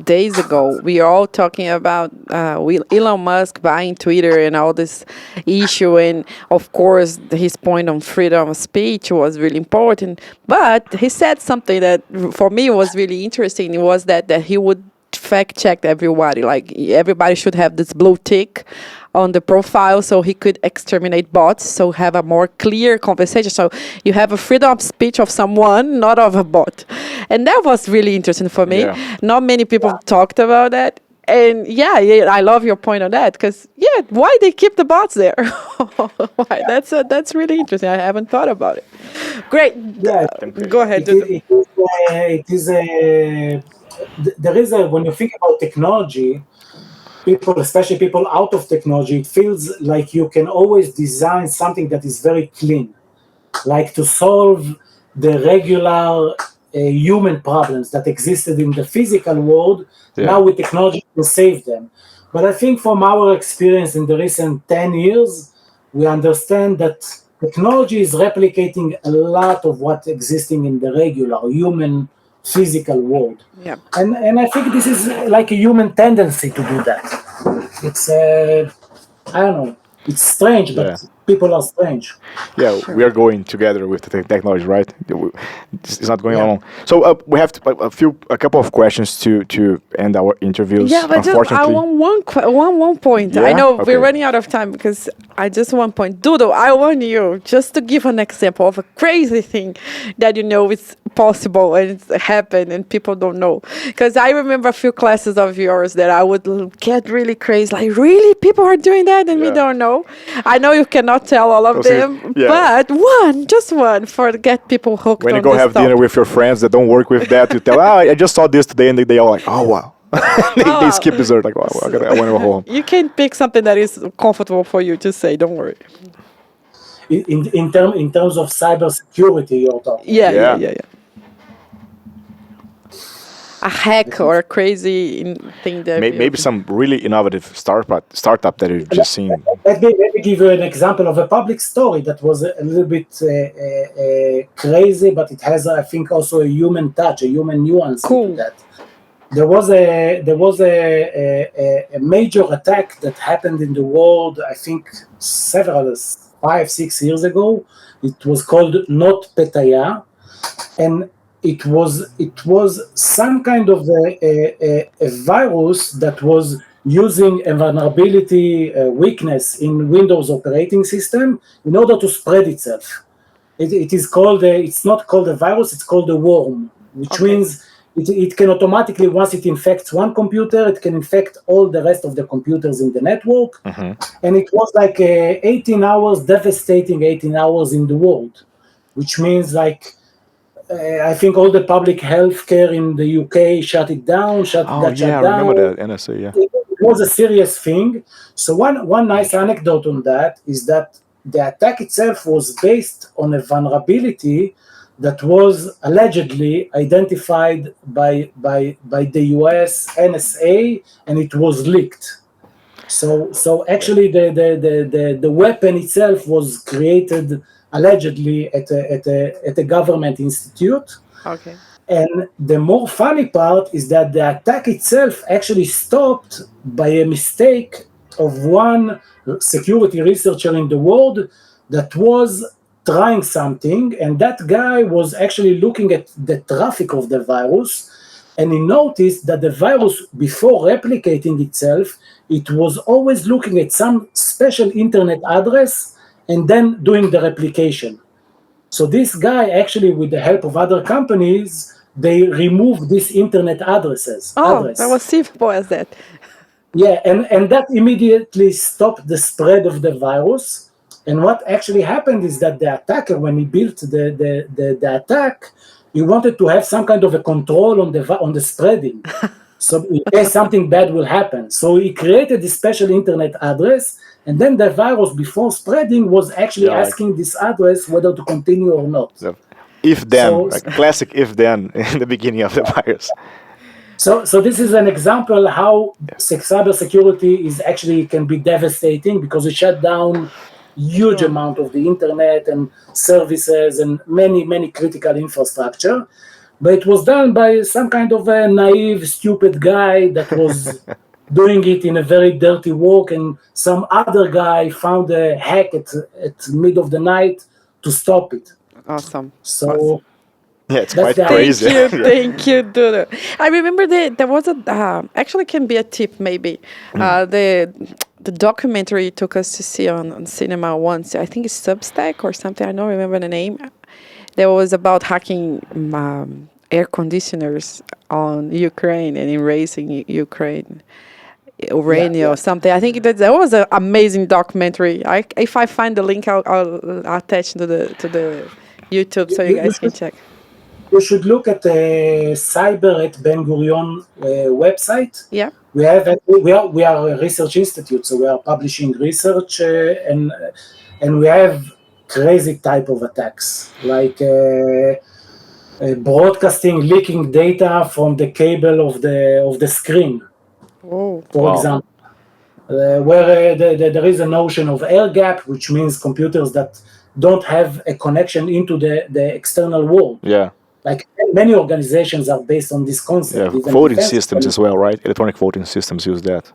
S1: days ago, we are all talking about Elon Musk buying Twitter and all this issue, and of course his point on freedom of speech was really important. But he said something that for me was really interesting. It was that he would fact checked everybody. Like everybody should have this blue tick on the profile so he could exterminate bots, so have a more clear conversation. So you have a freedom of speech of someone, not of a bot. And that was really interesting for me.
S2: Yeah.
S1: Not many people talked about that. And yeah, I love your point on that because why they keep the bots there? Why? That's really interesting. I haven't thought about it. Great.
S3: Yeah,
S1: Go ahead.
S3: There is when you think about technology, people, especially people out of technology, it feels like you can always design something that is very clean, like to solve the regular human problems that existed in the physical world. Now with technology to save them. But I think from our experience in the recent 10 years, we understand that technology is replicating a lot of what's existing in the regular human physical world.
S1: Yeah.
S3: And I think this is like a human tendency to do that. It's I don't know. It's strange, but people are strange.
S2: Yeah, we are going together with the technology, right? It's not going along. So we have a couple of questions to end our interviews.
S1: Yeah, but just I want one point.
S2: Yeah?
S1: I know
S2: Okay.
S1: we're running out of time because I just one point. Dudu, I want you just to give an example of a crazy thing that you know is possible and it's happened and people don't know. Because I remember a few classes of yours that I would get really crazy. Like, really? People are doing that and we don't know? I know you cannot tell all of them, but just one for get people hooked
S2: when
S1: on
S2: you go
S1: this
S2: have dinner
S1: topic.
S2: with your friends that don't work with that, you tell, I just saw this today, and they all like, oh wow. they skip dessert like, oh, I want to go home.
S1: You can pick something that is comfortable for you to say. Don't worry.
S3: In terms of cybersecurity, you're talking.
S1: Yeah. A hack or a crazy thing that
S2: Maybe some really innovative startup that you've just seen.
S3: Let me give you an example of a public story that was a little bit crazy, but it has, I think, also a human touch, a human nuance to that. There was a major attack that happened in the world, I think 5-6 years ago. It was called Not Petaya, and it was some kind of a virus that was using a vulnerability weakness in Windows operating system in order to spread itself. It is called it's not called a virus, it's called a worm, which means it can automatically, once it infects one computer, it can infect all the rest of the computers in the network. And it was like 18 hours, devastating 18 hours in the world, which means like I think all the public health care in the UK shut it down, shut down.
S2: I remember that, NSA,
S3: It was a serious thing. So one nice anecdote on that is that the attack itself was based on a vulnerability that was allegedly identified by the US NSA, and it was leaked. So actually the weapon itself was created allegedly at a government institute.
S1: Okay.
S3: And the more funny part is that the attack itself actually stopped by a mistake of one security researcher in the world that was trying something, and that guy was actually looking at the traffic of the virus, and he noticed that the virus, before replicating itself, it was always looking at some special internet address and then doing the replication. So this guy actually, with the help of other companies, they removed these internet addresses.
S1: That was simple as that.
S3: Yeah, and that immediately stopped the spread of the virus. And what actually happened is that the attacker, when he built the attack, he wanted to have some kind of a control on the spreading. So in case something bad will happen. So he created this special internet address, and then the virus, before spreading, was actually asking this address whether to continue or not.
S2: If-then, classic if-then in the beginning of the virus.
S3: So this is an example how cybersecurity is actually can be devastating, because it shut down huge amount of the internet and services and many critical infrastructure. But it was done by some kind of a naive, stupid guy that was doing it in a very dirty work, and some other guy found a hack at mid of the night to stop it.
S1: Awesome.
S3: So
S2: Yeah, it's
S3: That's
S2: quite
S3: the
S2: crazy.
S1: Thank you, Dudu. I remember there was actually can be a tip maybe. The documentary took us to see on cinema once. I think it's Substack or something. I don't remember the name. There was about hacking air conditioners on Ukraine and erasing Ukraine. Urania or something. I think that was an amazing documentary. If I find the link, I'll attach to the YouTube so you guys can check.
S3: You should look at the Cyber at Ben-Gurion website.
S1: Yeah.
S3: We are a research institute, so we are publishing research and we have crazy type of attacks, like broadcasting, leaking data from the cable of the screen.
S1: Oh.
S3: For example, where there is a notion of air gap, which means computers that don't have a connection into the external world.
S2: Yeah.
S3: Like many organizations are based on this concept.
S2: Yeah, voting systems as well, right? Electronic voting systems use that.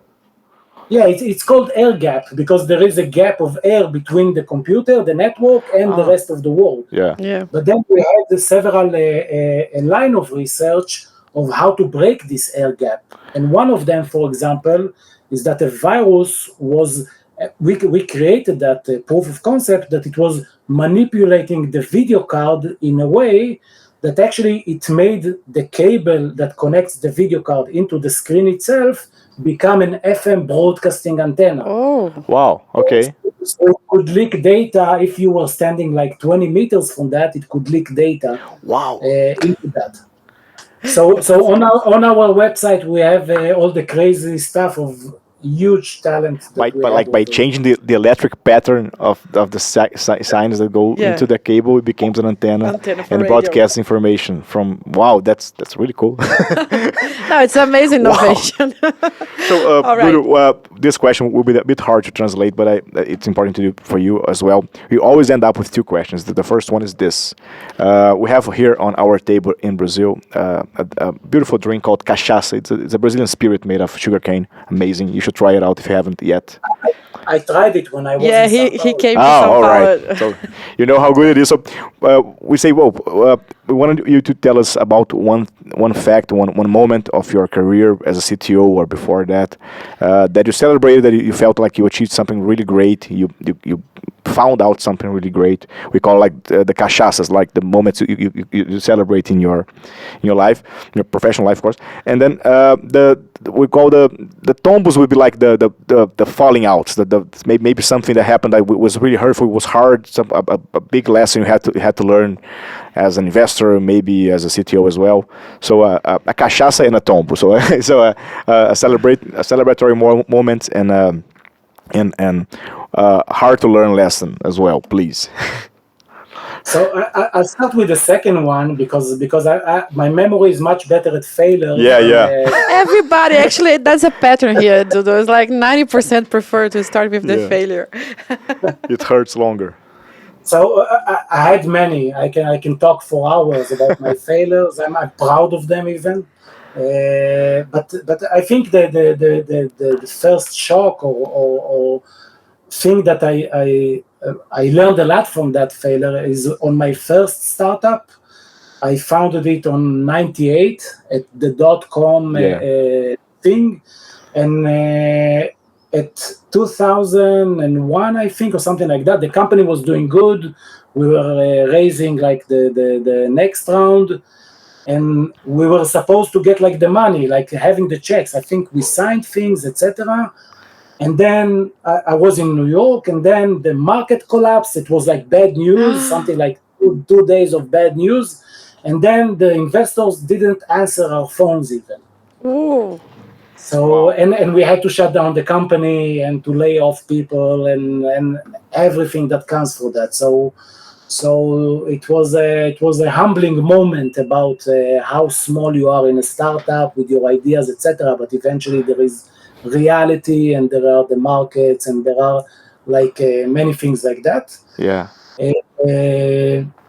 S3: Yeah, it's called air gap because there is a gap of air between the computer, the network, and the rest of the world.
S1: Yeah.
S3: But then we had several a line of research of how to break this air gap. And one of them, for example, is that a virus was, we created that proof of concept that it was manipulating the video card in a way that actually it made the cable that connects the video card into the screen itself become an FM broadcasting antenna.
S1: Oh.
S2: Wow, okay.
S3: So it could leak data if you were standing like 20 meters from that, it could leak data into that. So on our website we have all the crazy stuff of huge talent.
S2: By changing the electric pattern of the signs that go into the cable, it becomes an antenna and broadcasts information from. Wow, that's really cool.
S1: No, it's amazing innovation.
S2: So, Dudu, this question will be a bit hard to translate, but it's important to do for you as well. We always end up with two questions. The first one is this: we have here on our table in Brazil a beautiful drink called cachaça. It's a Brazilian spirit made of sugarcane. Amazing. You should try it out if you haven't yet.
S3: I tried it when I was
S1: in
S3: Sao
S1: he came to Sao
S2: all
S1: Paulo.
S2: right. So you know how good it is. So we say, we wanted you to tell us about one fact, one moment of your career as a CTO or before that, that you celebrated, that you felt like you achieved something really great. You found out something really great. We call like the cachaças, like the moments you celebrate in your life, your professional life, of course. And then we call the tombos would be like the falling outs, maybe something that happened that was really hurtful, it was hard, a big lesson you had to learn as an investor, maybe as a CTO as well. So a cachaça and a tombo. So a celebratory moment and hard to learn lesson as well, please.
S3: So I'll start with the second one because my memory is much better at failure.
S1: Everybody, actually, that's a pattern here, Dudu. It's like 90% prefer to start with the failure.
S2: It hurts longer.
S3: So I had many. I can talk for hours about my failures. I'm proud of them even. But I think the first shock or thing that I learned a lot from that failure is on my first startup. I founded it on 98 at the .com thing, and at 2001, I think, or something like that, the company was doing good. We were raising like the next round, and we were supposed to get like the money, like having the checks. I think we signed things, etc. And then I was in New York, and then the market collapsed. It was like bad news, something like two days of bad news. And then the investors didn't answer our phones even.
S1: Ooh.
S3: So, and we had to shut down the company and to lay off people and everything that comes for that. So it was a humbling moment about how small you are in a startup with your ideas, etc. But eventually there is reality, and there are the markets, and there are like many things like that.
S2: Yeah.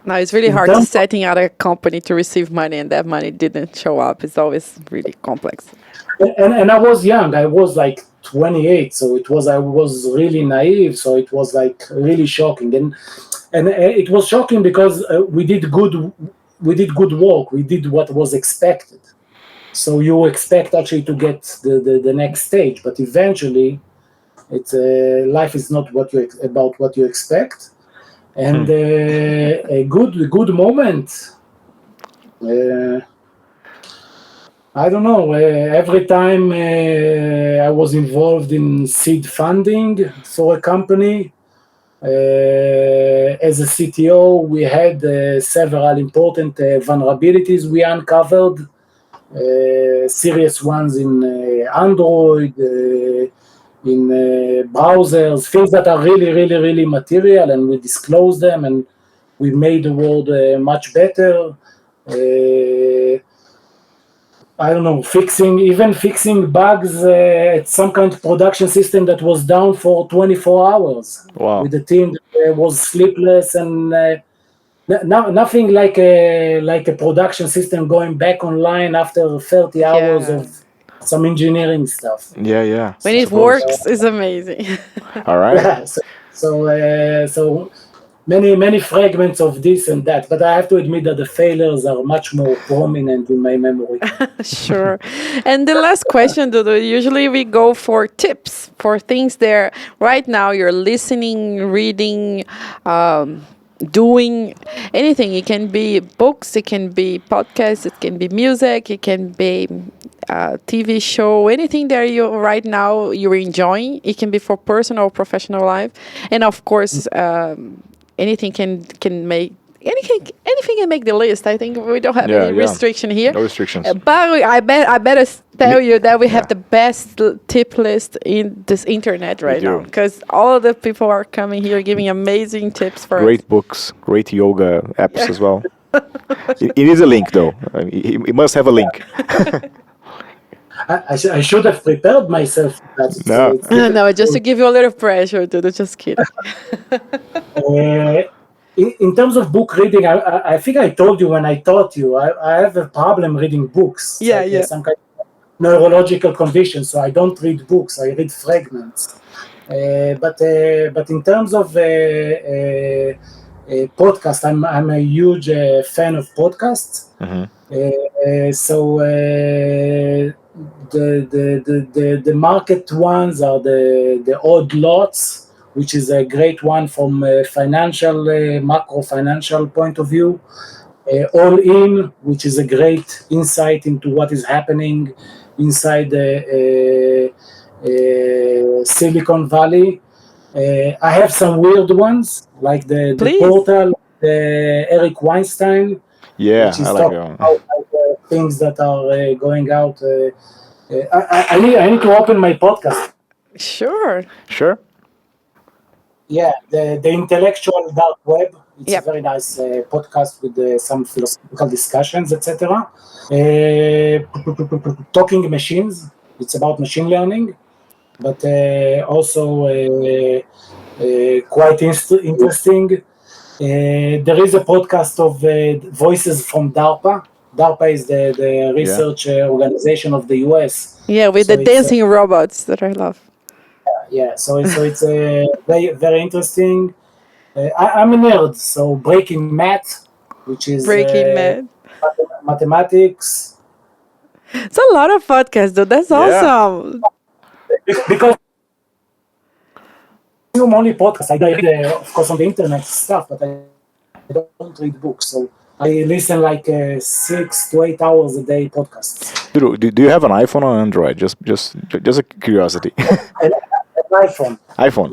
S1: No, it's really hard to setting out a company to receive money, and that money didn't show up. It's always really complex.
S3: And I was young. I was like 28, so I was really naive. So it was like really shocking, and it was shocking because we did good we did good work. We did what was expected. So you expect actually to get the next stage, but eventually, it's life is not about what you expect. And a good moment. I don't know. Every time I was involved in seed funding for a company, as a CTO, we had several important vulnerabilities we uncovered. Serious ones in Android, in browsers, things that are really material, and we disclose them, and we made the world much better. I don't know, fixing bugs at some kind of production system that was down for 24 hours.
S2: Wow.
S3: With a team that was sleepless, and nothing like a production system going back online after 30 hours of some engineering stuff.
S2: Yeah.
S1: When it works, it's amazing.
S2: All right.
S3: Yeah, so many fragments of this and that, but I have to admit that the failures are much more prominent in my memory.
S1: Sure. And the last question, Dudu, usually we go for tips for things there right now you're listening, reading, doing anything. It can be books, it can be podcasts, it can be music, it can be TV show, anything that right now you're enjoying. It can be for personal or professional life, and of course, anything can make. Anything can make the list. I think we don't have any restriction here.
S2: No restrictions.
S1: But I better tell you that we have the best tip list in this internet right now, because all the people are coming here giving amazing tips for
S2: great books, great yoga apps as well. It is a link though. It must have a link.
S3: I should have prepared myself.
S1: No, just to give you a little pressure, dude. Just kidding.
S3: In terms of book reading, I think I told you when I taught you, I have a problem reading books.
S1: Yeah.
S3: Some kind of neurological condition, so I don't read books. I read fragments. But in terms of podcast, I'm a huge fan of podcasts. So the market ones are the odd lots, which is a great one from a financial, macro financial point of view. All In, which is a great insight into what is happening inside Silicon Valley. I have some weird ones, like the Portal, Eric Weinstein.
S2: Yeah,
S3: which is
S2: I like
S3: talking about things that are going out. I need to open my podcast.
S1: Sure.
S3: Yeah, the Intellectual Dark Web. It's a very nice podcast with some philosophical discussions, etc. Talking Machines. It's about machine learning, but also quite interesting. There is a podcast of Voices from DARPA. DARPA is the research organization of the US.
S1: Yeah, with the dancing robots that I love.
S3: Yeah, so it's very, very interesting. I'm a nerd, so Breaking Math, which is mathematics.
S1: It's a lot of podcasts, though. That's awesome.
S3: Because I'm only podcasts. I read, of course, on the internet stuff, but I don't read books. So I listen like 6 to 8 hours a day podcasts.
S2: Do you have an iPhone or Android? Just a curiosity.
S3: iPhone.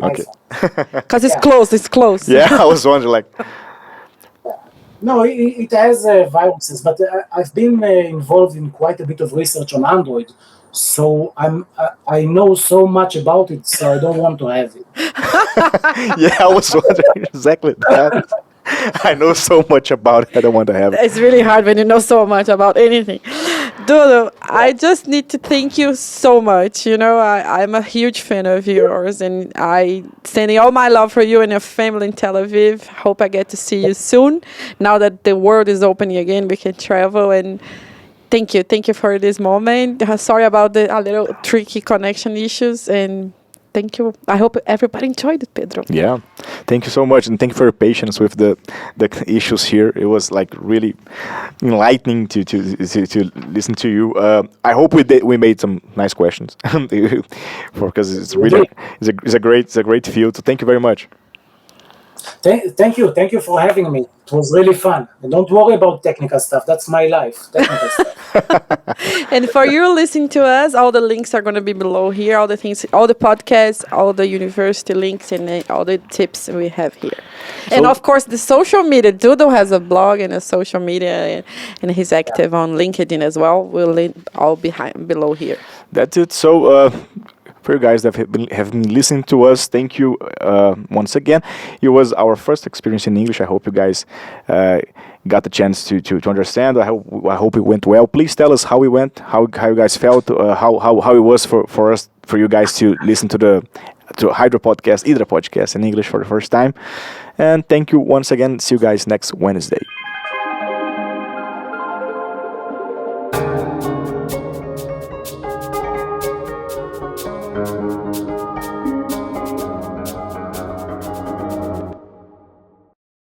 S2: Okay.
S1: Because it's close.
S2: Yeah, I was wondering
S3: No, it has viruses, but I've been involved in quite a bit of research on Android, so I know so much about it, so I don't want to have it.
S2: Yeah, I was wondering exactly that. I know so much about it, I don't want to have it.
S1: It's really hard when you know so much about anything. Dudu, I just need to thank you so much. You know, I'm a huge fan of yours, and I sending all my love for you and your family in Tel Aviv. Hope I get to see you soon. Now that the world is opening again, we can travel, and thank you for this moment. Sorry about a little tricky connection issues, and thank you. I hope everybody enjoyed it, Pedro.
S2: Yeah. Thank you so much, and thank you for your patience with the issues here. It was like really enlightening to listen to you. I hope we made some nice questions, because it's really it's a great field. So thank you very much.
S3: Thank you for having me. It was really fun. And don't worry about technical stuff. That's my life. Technical stuff.
S4: And for you listening to us, all the links are going to be below here. All the things, all the podcasts, all the university links, and all the tips we have here. And of course, the social media. Dudu has a blog and a social media, and he's active on LinkedIn as well. We'll link all below here.
S2: That's it. So, for you guys that have been listening to us, thank you once again. It was our first experience in English. I hope you guys got the chance to understand. I hope it went well. Please tell us how it went, how you guys felt, how it was for you guys to listen to Hidra podcast in English for the first time. And thank you once again. See you guys next Wednesday.